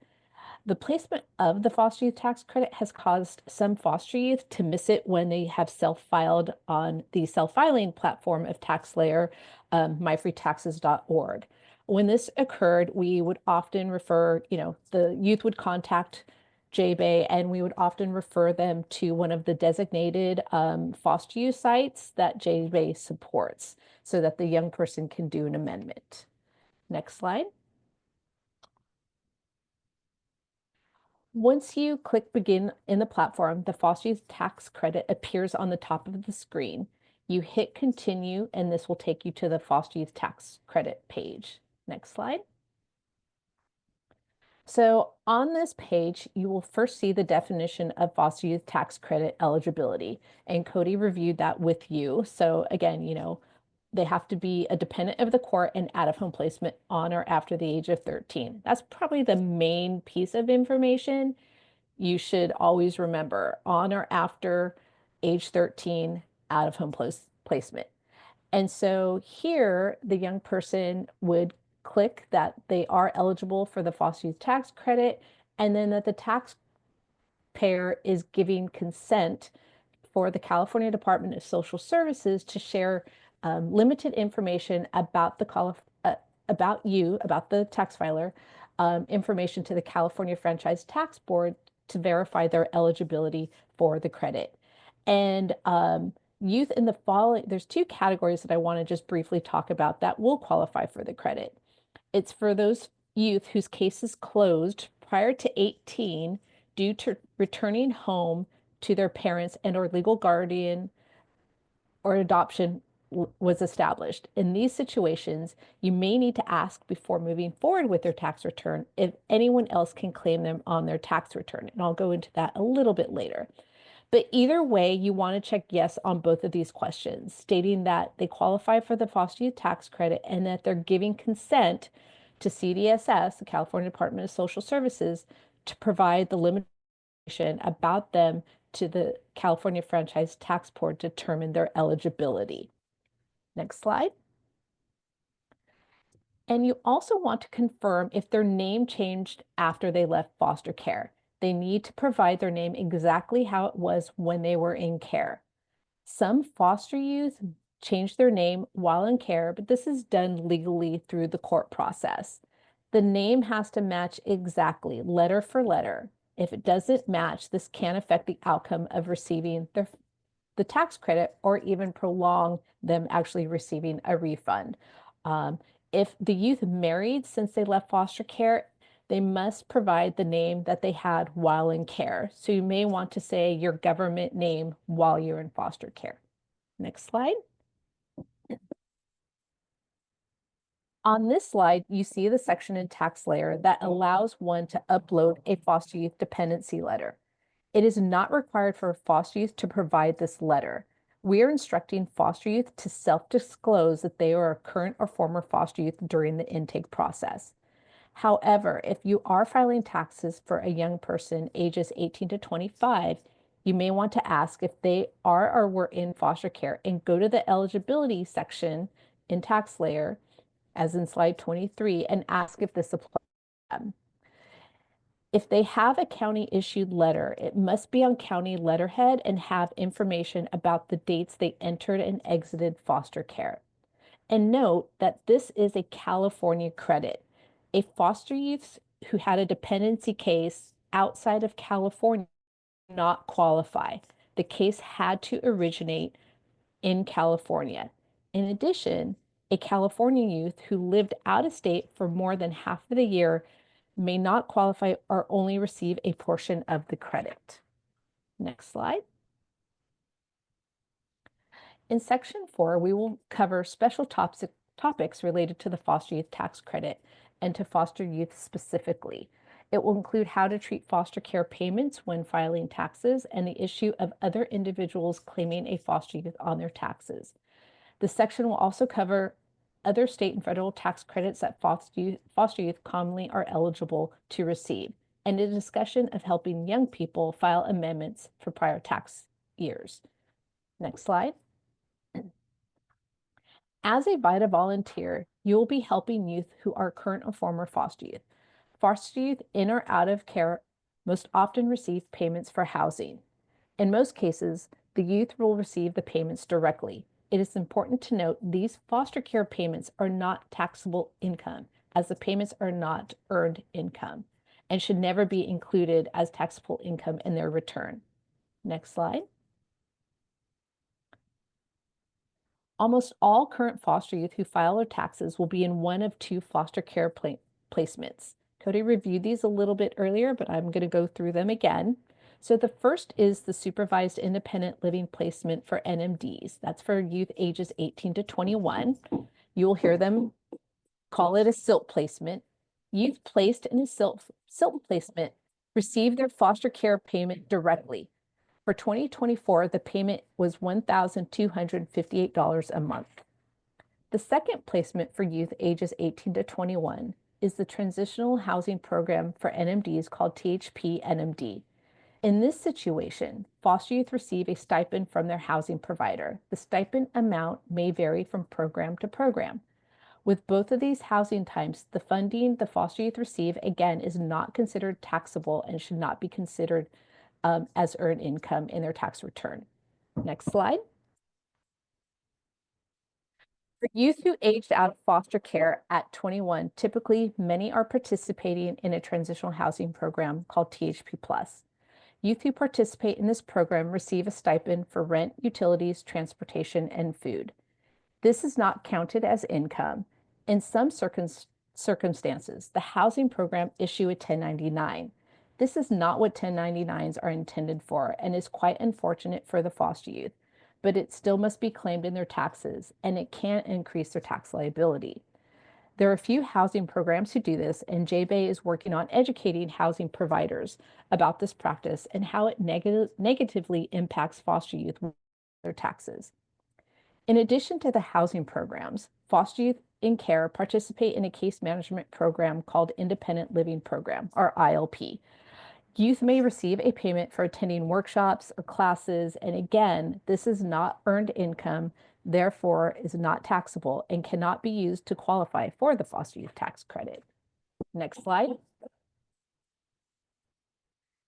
The placement of the foster youth tax credit has caused some foster youth to miss it when they have self-filed on the self-filing platform of TaxSlayer, myfreetaxes.org. When this occurred, we would often refer, the youth would contact JBay, and we would often refer them to one of the designated foster youth sites that JBay supports so that the young person can do an amendment. Next slide. Once you click begin in the platform, the foster youth tax credit appears on the top of the screen. You hit continue, and this will take you to the foster youth tax credit page. Next slide. So on this page, you will first see the definition of foster youth tax credit eligibility, and Cody reviewed that with you. So again, they have to be a dependent of the court and out of home placement on or after the age of 13. That's probably the main piece of information you should always remember: on or after age 13, out of home placement. And so here, the young person would click that they are eligible for the foster youth tax credit, and then that the taxpayer is giving consent for the California Department of Social Services to share limited information about about you, about the tax filer, information to the California Franchise Tax Board to verify their eligibility for the credit. And youth in the following, there's two categories that I want to just briefly talk about that will qualify for the credit. It's for those youth whose case is closed prior to 18 due to returning home to their parents and or legal guardian or adoption was established. In these situations, you may need to ask before moving forward with their tax return if anyone else can claim them on their tax return. And I'll go into that a little bit later. But either way, you want to check yes on both of these questions, stating that they qualify for the foster youth tax credit and that they're giving consent to CDSS, the California Department of Social Services, to provide the limitation about them to the California Franchise Tax Board to determine their eligibility. Next slide. And you also want to confirm if their name changed after they left foster care. They need to provide their name exactly how it was when they were in care. Some foster youth change their name while in care, but this is done legally through the court process. The name has to match exactly, letter for letter. If it doesn't match, this can affect the outcome of receiving the tax credit or even prolong them actually receiving a refund. If the youth married since they left foster care, they must provide the name that they had while in care. So you may want to say your government name while you're in foster care. Next slide. On this slide, you see the section in TaxSlayer that allows one to upload a foster youth dependency letter. It is not required for a foster youth to provide this letter. We are instructing foster youth to self-disclose that they are a current or former foster youth during the intake process. However, if you are filing taxes for a young person ages 18 to 25, you may want to ask if they are or were in foster care and go to the eligibility section in TaxSlayer, as in slide 23, and ask if this applies to them. If they have a county issued letter, it must be on county letterhead and have information about the dates they entered and exited foster care. And note that this is a California credit. A foster youth who had a dependency case outside of California did not qualify. The case had to originate in California. In addition, a California youth who lived out of state for more than half of the year may not qualify or only receive a portion of the credit. Next slide. In section 4, we will cover special topics related to the foster youth tax credit and to foster youth specifically. It will include how to treat foster care payments when filing taxes and the issue of other individuals claiming a foster youth on their taxes. The section will also cover other state and federal tax credits that foster youth commonly are eligible to receive, and a discussion of helping young people file amendments for prior tax years. Next slide. As a VITA volunteer, you will be helping youth who are current or former foster youth. Foster youth in or out of care most often receive payments for housing. In most cases, the youth will receive the payments directly. It is important to note these foster care payments are not taxable income, as the payments are not earned income and should never be included as taxable income in their return. Next slide. Almost all current foster youth who file their taxes will be in one of two foster care placements. Cody reviewed these a little bit earlier, but I'm going to go through them again. So the first is the supervised independent living placement for NMDs. That's for youth ages 18 to 21. You will hear them call it a SILP placement. Youth placed in a SILP Silton placement received their foster care payment directly. For 2024, the payment was $1,258 a month. The second placement for youth ages 18 to 21 is the Transitional Housing Program for NMDs called THP NMD. In this situation, foster youth receive a stipend from their housing provider. The stipend amount may vary from program to program. With both of these housing types, the funding the foster youth receive, again, is not considered taxable and should not be considered as earned income in their tax return. Next slide. For youth who aged out of foster care at 21, typically many are participating in a transitional housing program called THP Plus. Youth who participate in this program receive a stipend for rent, utilities, transportation, and food. This is not counted as income. In some circumstances, the housing program issue a 1099. This is not what 1099s are intended for and is quite unfortunate for the foster youth, but it still must be claimed in their taxes, and it can increase their tax liability. There are a few housing programs who do this, and JBay is working on educating housing providers about this practice and how it negatively impacts foster youth with their taxes. In addition to the housing programs, foster youth in care participate in a case management program called Independent Living Program, or ILP. Youth may receive a payment for attending workshops or classes, and again, this is not earned income, therefore is not taxable and cannot be used to qualify for the foster youth tax credit. Next slide.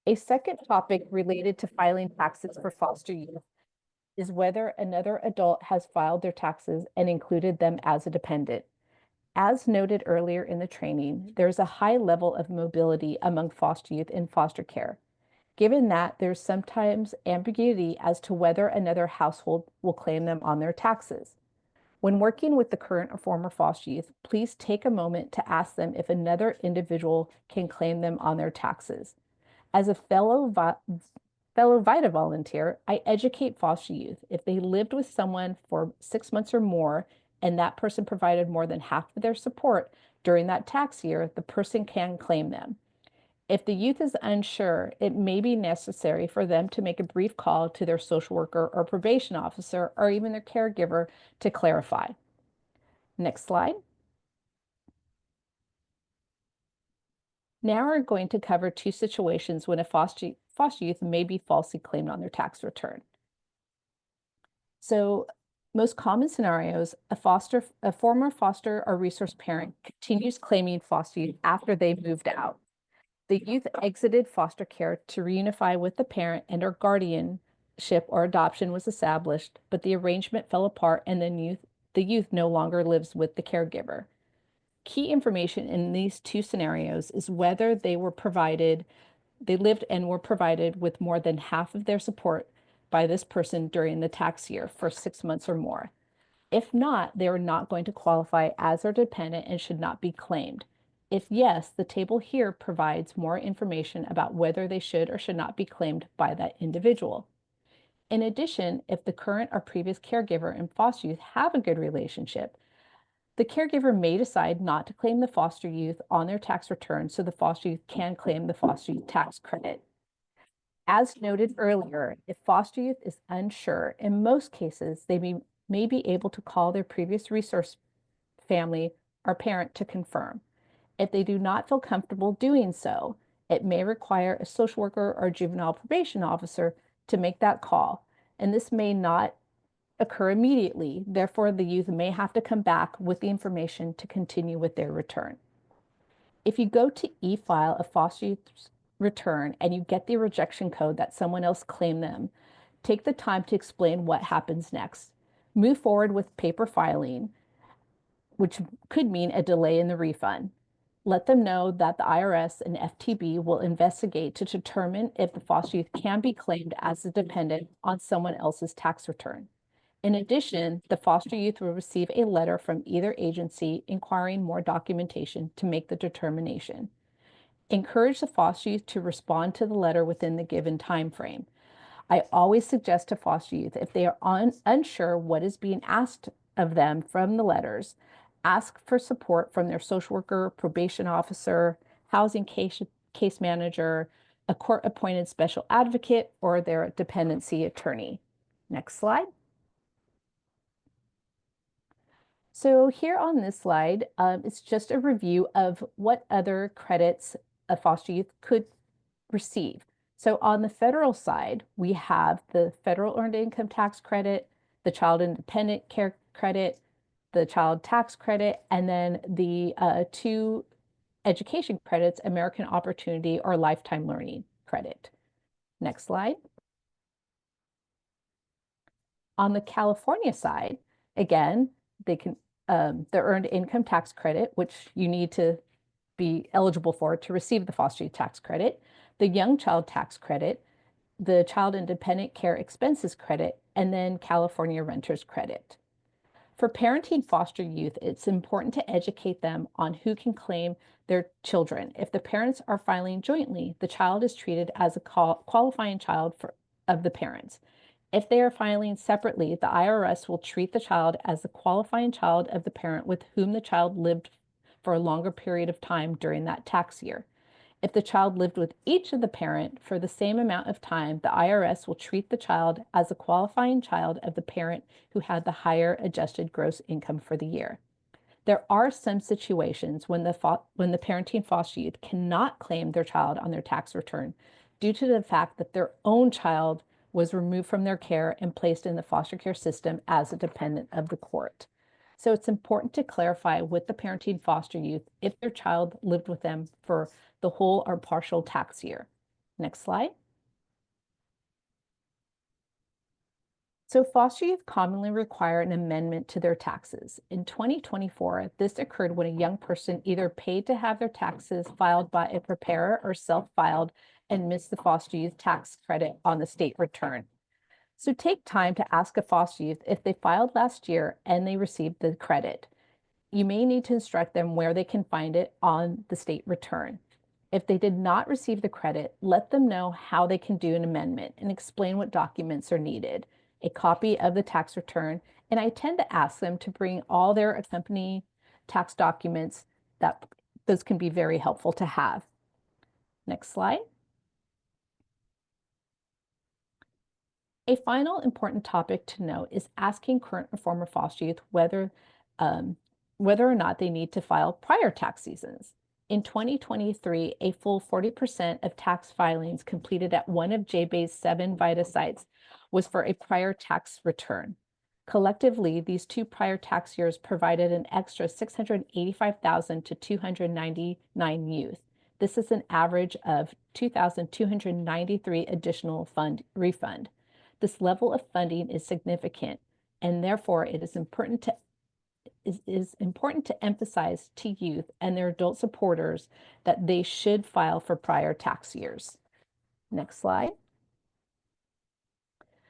A second topic related to filing taxes for foster youth is whether another adult has filed their taxes and included them as a dependent. As noted earlier in the training, there's a high level of mobility among foster youth in foster care. Given that, there's sometimes ambiguity as to whether another household will claim them on their taxes. When working with the current or former foster youth, please take a moment to ask them if another individual can claim them on their taxes. As a fellow VITA volunteer, I educate foster youth. If they lived with someone for 6 months or more, and that person provided more than half of their support during that tax year, the person can claim them. If the youth is unsure, it may be necessary for them to make a brief call to their social worker or probation officer or even their caregiver to clarify. Next slide. Now we're going to cover two situations when a foster youth may be falsely claimed on their tax return. So most common scenarios, a former foster or resource parent continues claiming foster youth after they've moved out. The youth exited foster care to reunify with the parent and or guardianship or adoption was established, but the arrangement fell apart and the youth no longer lives with the caregiver. Key information in these two scenarios is whether they lived and were provided with more than half of their support by this person during the tax year for 6 months or more. If not, they are not going to qualify as their dependent and should not be claimed. If yes, the table here provides more information about whether they should or should not be claimed by that individual. In addition, if the current or previous caregiver and foster youth have a good relationship, the caregiver may decide not to claim the foster youth on their tax return so the foster youth can claim the foster youth tax credit. As noted earlier, if foster youth is unsure, in most cases, they may be able to call their previous resource family or parent to confirm. If they do not feel comfortable doing so, it may require a social worker or juvenile probation officer to make that call, and this may not occur immediately. Therefore, the youth may have to come back with the information to continue with their return. If you go to e-file a foster youth's return and you get the rejection code that someone else claimed them, take the time to explain what happens next. Move forward with paper filing, which could mean a delay in the refund. Let them know that the IRS and FTB will investigate to determine if the foster youth can be claimed as a dependent on someone else's tax return. In addition, the foster youth will receive a letter from either agency inquiring more documentation to make the determination. Encourage the foster youth to respond to the letter within the given time frame. I always suggest to foster youth, if they are unsure what is being asked of them from the letters, ask for support from their social worker, probation officer, housing case case manager, a court-appointed special advocate, or their dependency attorney. Next slide. So here on this slide, it's just a review of what other credits a foster youth could receive. So on the federal side, we have the federal earned income tax credit, the child independent care credit, the child tax credit, and then the two education credits, American Opportunity or Lifetime Learning credit. Next slide. On the California side, again, they can the earned income tax credit, which you need to be eligible for to receive the foster youth tax credit, the young child tax credit, the child independent care expenses credit, and then California renters credit. For parenting foster youth, it's important to educate them on who can claim their children. If the parents are filing jointly, the child is treated as a qualifying child of the parents. If they are filing separately, the IRS will treat the child as the qualifying child of the parent with whom the child lived for a longer period of time during that tax year. If the child lived with each of the parent for the same amount of time, the IRS will treat the child as a qualifying child of the parent who had the higher adjusted gross income for the year. There are some situations when the parenting foster youth cannot claim their child on their tax return due to the fact that their own child was removed from their care and placed in the foster care system as a dependent of the court. So it's important to clarify with the parenting foster youth if their child lived with them for the whole or partial tax year. Next slide. So foster youth commonly require an amendment to their taxes. In 2024, this occurred when a young person either paid to have their taxes filed by a preparer or self-filed and missed the foster youth tax credit on the state return. So take time to ask a foster youth if they filed last year and they received the credit. You may need to instruct them where they can find it on the state return. If they did not receive the credit, let them know how they can do an amendment and explain what documents are needed, a copy of the tax return, and I tend to ask them to bring all their accompanying tax documents. Those can be very helpful to have. Next slide. A final important topic to note is asking current and former foster youth whether or not they need to file prior tax seasons. In 2023, a full 40% of tax filings completed at one of JBay's 7 VITA sites was for a prior tax return. Collectively, these 2 prior tax years provided an extra 685,000 to 299 youth. This is an average of 2,293 additional refund. This level of funding is significant, and therefore it is important to emphasize to youth and their adult supporters that they should file for prior tax years. Next slide.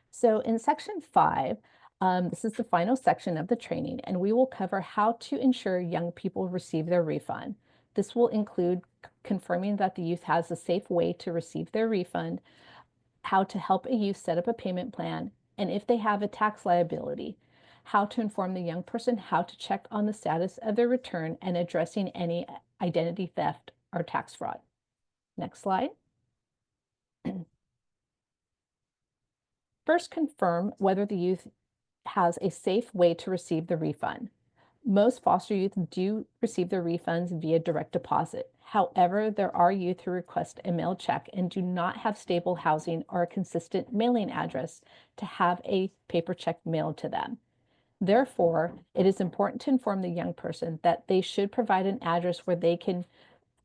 So in section 5, this is the final section of the training, and we will cover how to ensure young people receive their refund. This will include confirming that the youth has a safe way to receive their refund, how to help a youth set up a payment plan, and if they have a tax liability, how to inform the young person how to check on the status of their return and addressing any identity theft or tax fraud. Next slide. First, confirm whether the youth has a safe way to receive the refund. Most foster youth do receive their refunds via direct deposit. However, there are youth who request a mail check and do not have stable housing or a consistent mailing address to have a paper check mailed to them. Therefore, it is important to inform the young person that they should provide an address where they can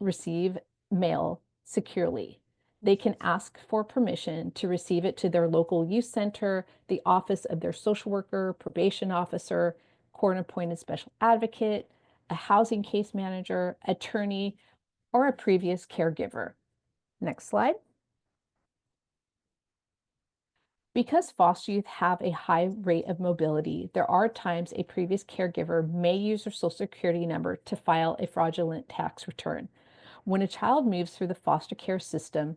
receive mail securely. They can ask for permission to receive it to their local youth center, the office of their social worker, probation officer, court-appointed special advocate, a housing case manager, attorney, or a previous caregiver. Next slide. Because foster youth have a high rate of mobility, there are times a previous caregiver may use their social security number to file a fraudulent tax return. When a child moves through the foster care system,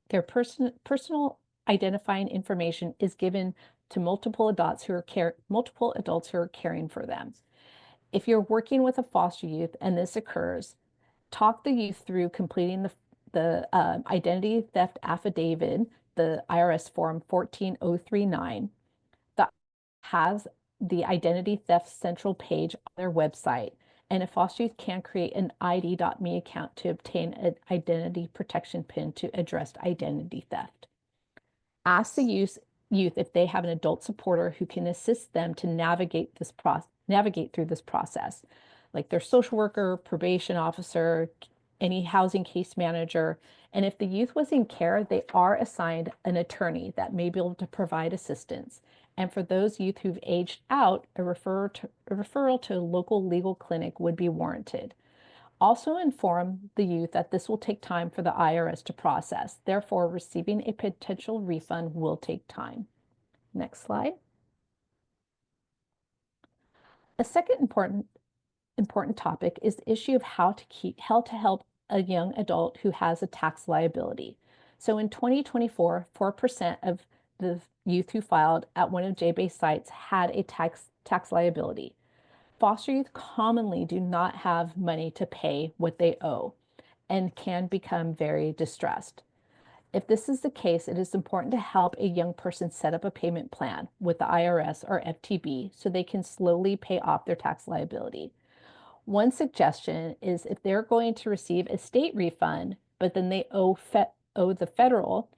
their personal identifying information is given to multiple adults who are caring for them. If you're working with a foster youth and this occurs, talk the youth through completing the identity theft affidavit, the IRS form 14039, that has the identity theft central page on their website. And a foster youth can create an ID.me account to obtain an identity protection PIN to address identity theft. Ask the youth if they have an adult supporter who can assist them to navigate through this process, like their social worker, probation officer, any housing case manager. And if the youth was in care, they are assigned an attorney that may be able to provide assistance. And for those youth who've aged out, a referral to a local legal clinic would be warranted. Also inform the youth that this will take time for the IRS to process. Therefore, receiving a potential refund will take time. Next slide. A second important topic is the issue of how to help a young adult who has a tax liability. So in 2024, 4% of the youth who filed at one of JBASE sites had a tax liability. Foster youth commonly do not have money to pay what they owe and can become very distressed. If this is the case, it is important to help a young person set up a payment plan with the IRS or FTB so they can slowly pay off their tax liability. One suggestion is if they're going to receive a state refund, but then they owe the federal,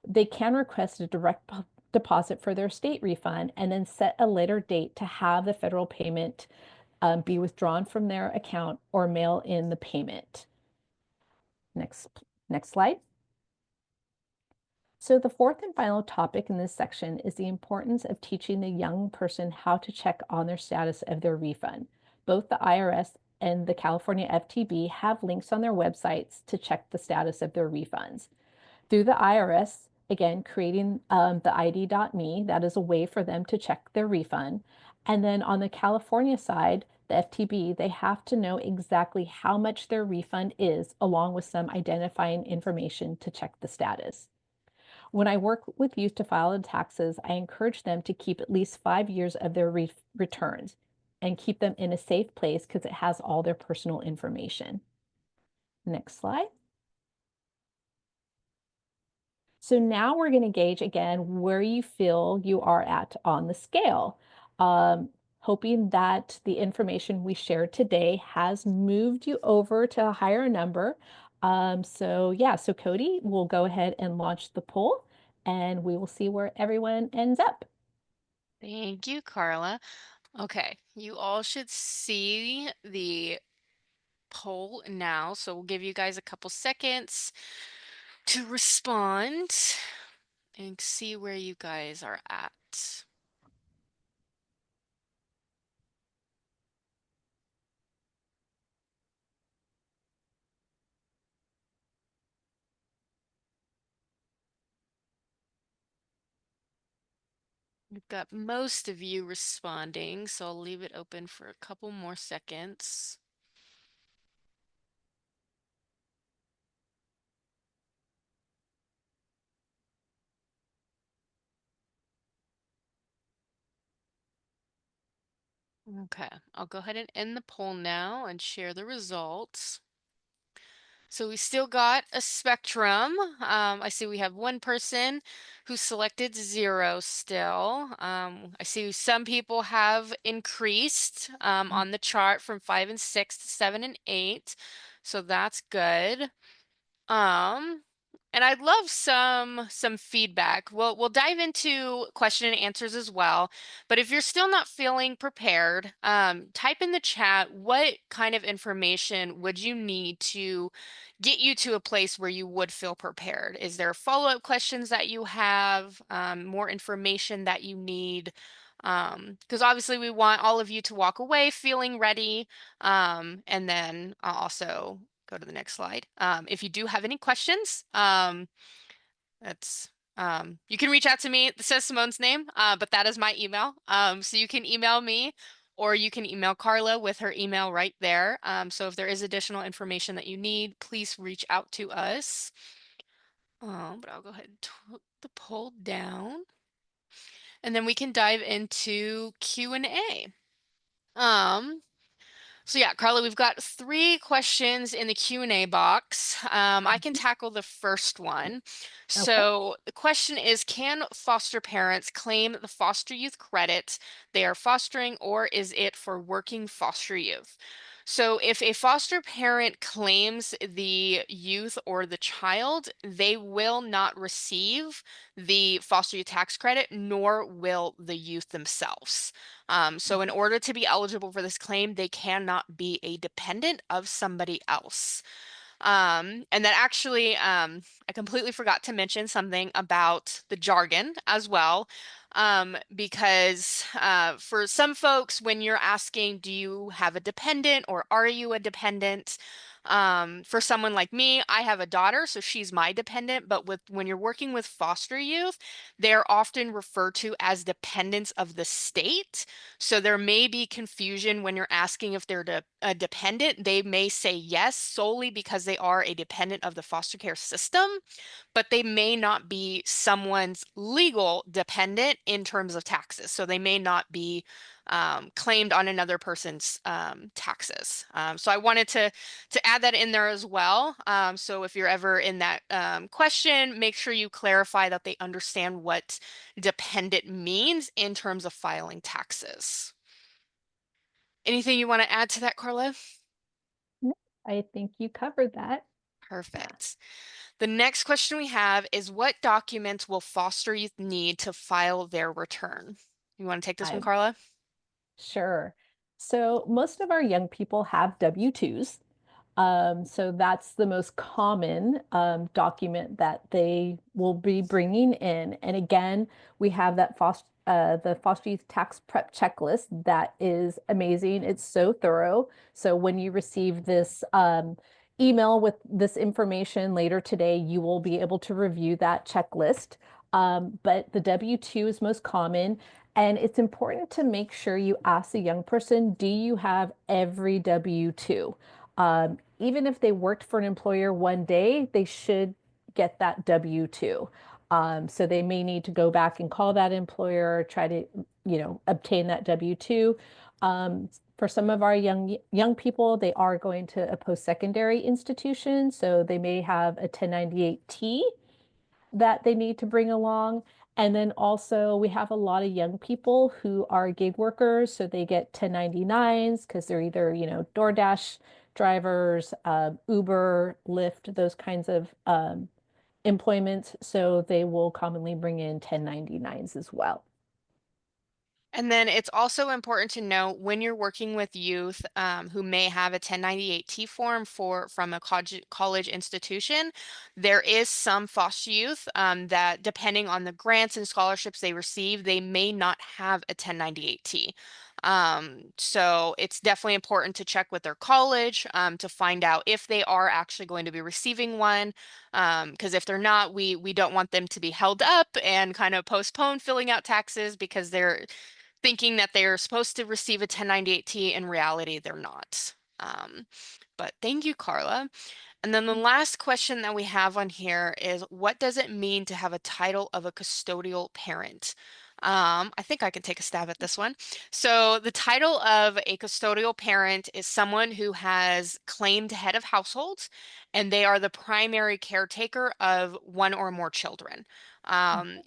they can request a direct deposit for their state refund and then set a later date to have the federal payment be withdrawn from their account or mail in the payment. Next slide. So the fourth and final topic in this section is the importance of teaching the young person how to check on their status of their refund. Both the IRS and the California FTB have links on their websites to check the status of their refunds. Through the IRS, again, creating the ID.me, that is a way for them to check their refund. And then on the California side, the FTB, they have to know exactly how much their refund is, along with some identifying information to check the status. When I work with youth to file taxes, I encourage them to keep at least 5 years of their returns and keep them in a safe place because it has all their personal information. Next slide. So now we're going to gauge again where you feel you are at on the scale. Hoping that the information we shared today has moved you over to a higher number. So Cody will go ahead and launch the poll and we will see where everyone ends up. Thank you, Carla. Okay, you all should see the poll now, so we'll give you guys a couple seconds to respond and see where you guys are at. We've got most of you responding, so I'll leave it open for a couple more seconds. Okay, I'll go ahead and end the poll now and share the results. So we still got a spectrum. I see we have one person who selected 0 still. I see some people have increased on the chart from 5 and 6 to 7 and 8. So that's good. And I'd love some feedback. We'll dive into question and answers as well. But if you're still not feeling prepared, type in the chat what kind of information would you need to get you to a place where you would feel prepared? Is there follow-up questions that you have, more information that you need? Because obviously we want all of you to walk away feeling ready. And then I'll also go to the next slide. If you do have any questions, you can reach out to me. It says Simone's name, but that is my email. So you can email me or you can email Carla with her email right there. So if there is additional information that you need, please reach out to us. But I'll go ahead and put the poll down and then we can dive into Q&A. So yeah, Carla, we've got 3 questions in the Q&A box. I can tackle the first one. Okay. So the question is, can foster parents claim the foster youth credit they are fostering, or is it for working foster youth? So if a foster parent claims the youth or the child, they will not receive the foster youth tax credit, nor will the youth themselves. So in order to be eligible for this claim, they cannot be a dependent of somebody else. And then actually, I completely forgot to mention something about the jargon as well. Because for some folks, when you're asking, do you have a dependent or are you a dependent? For someone like me, I have a daughter, so she's my dependent. But when you're working with foster youth, they're often referred to as dependents of the state. So there may be confusion when you're asking if they're a dependent. They may say yes solely because they are a dependent of the foster care system, but they may not be someone's legal dependent in terms of taxes. So they may not be claimed on another person's taxes. So I wanted to add that in there as well. So if you're ever in that question, make sure you clarify that they understand what dependent means in terms of filing taxes. Anything you want to add to that, Carla? No, I think you covered that. Yeah. Perfect. The next question we have is, what documents will foster youth need to file their return? You want to take this one, I Carla? Sure. So most of our young people have W-2s. So that's the most common document that they will be bringing in. And again, we have that the foster youth tax prep checklist that is amazing. It's so thorough. So when you receive this email with this information later today, you will be able to review that checklist. But the W-2 is most common. And it's important to make sure you ask the young person, do you have every W-2? Even if they worked for an employer one day, they should get that W-2. So they may need to go back and call that employer, try to, obtain that W-2. For some of our young people, they are going to a post-secondary institution, so they may have a 1098T that they need to bring along. And then also we have a lot of young people who are gig workers, so they get 1099s because they're either, DoorDash drivers, Uber, Lyft, those kinds of employments. So they will commonly bring in 1099s as well. And then it's also important to know when you're working with youth who may have a 1098T form from a college institution, there is some foster youth that, depending on the grants and scholarships they receive, they may not have a 1098T. So it's definitely important to check with their college to find out if they are actually going to be receiving one. Because if they're not, we don't want them to be held up and kind of postpone filling out taxes because they're thinking that they're supposed to receive a 1098T. In reality, they're not. But thank you, Carla. And then the last question that we have on here is, what does it mean to have a title of a custodial parent? I think I can take a stab at this one. So the title of a custodial parent is someone who has claimed head of household, and they are the primary caretaker of one or more children.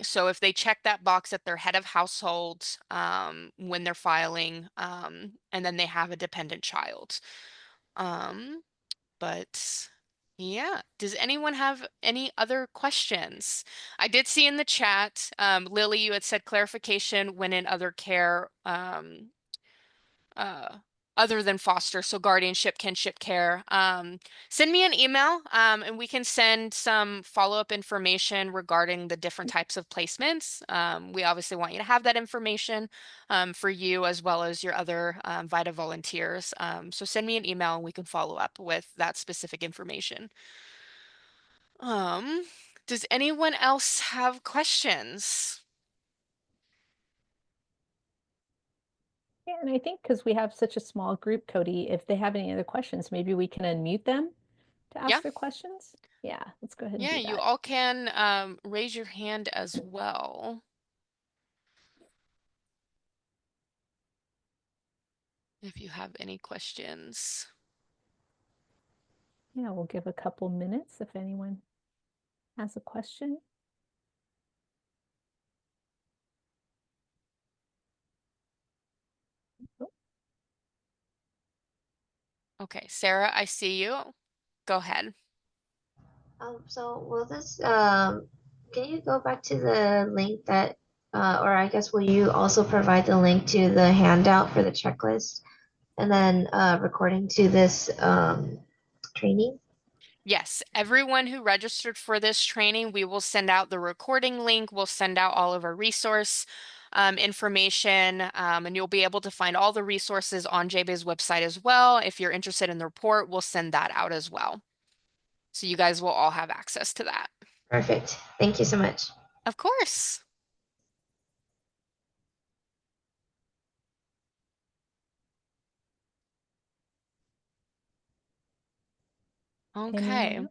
So if they check that box that they're head of household when they're filing, and then they have a dependent child. Um, but yeah, does anyone have any other questions? I did see in the chat, Lily, you had said clarification when in other care, uh, other than foster, so guardianship, kinship care. Send me an email, and we can send some follow-up information regarding the different types of placements. We obviously want you to have that information for you as well as your other VITA volunteers. So send me an email and we can follow up with that specific information. Um, does anyone else have questions? Yeah, and I think because we have such a small group, Cody, if they have any other questions, maybe we can unmute them to Yeah, ask their questions. Yeah, let's go ahead and yeah, do you that. all can raise your hand as well. if you have any questions. Yeah, we'll give a couple minutes if anyone has a question. Oh, Okay, Sarah, I see you. Go ahead. So will this, can you go back to the link that, or I guess will you also provide the link to the handout for the checklist and then recording to this training? Yes, everyone who registered for this training, we will send out the recording link. We'll send out all of our resource information, and you'll be able to find all the resources on JBay's website as well. If you're interested in the report, we'll send that out as well. So you guys will all have access to that. Perfect. Thank you so much. Of course. anyone Okay. else?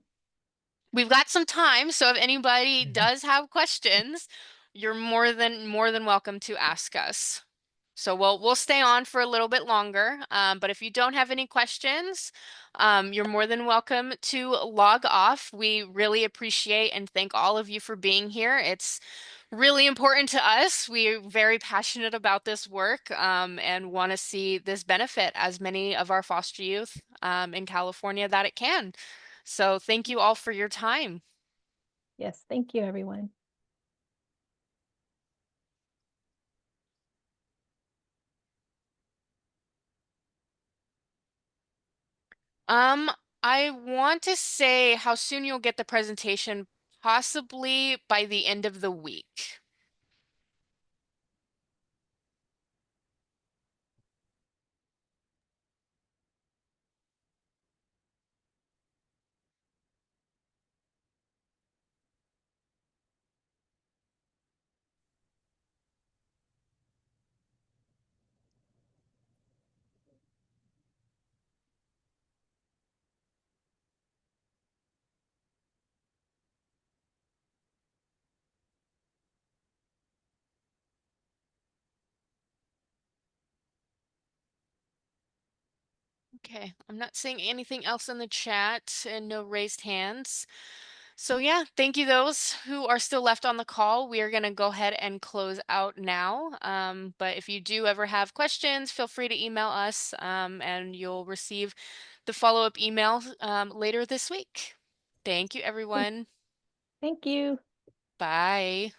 We've got some time, so if anybody does have questions, you're more than welcome to ask us. So we'll stay on for a little bit longer, but if you don't have any questions, you're more than welcome to log off. We really appreciate and thank all of you for being here. It's really important to us. We're very passionate about this work, and want to see this benefit as many of our foster youth in California that it can. So thank you all for your time. Yes, thank you, everyone. Um, I want to say how soon you'll get the presentation, possibly by the end of the week. Okay, I'm not seeing anything else in the chat and no raised hands. So yeah, thank you those who are still left on the call. We are going to go ahead and close out now. But if you do ever have questions, feel free to email us, and you'll receive the follow-up email later this week. Thank you, everyone. Thank you. Bye.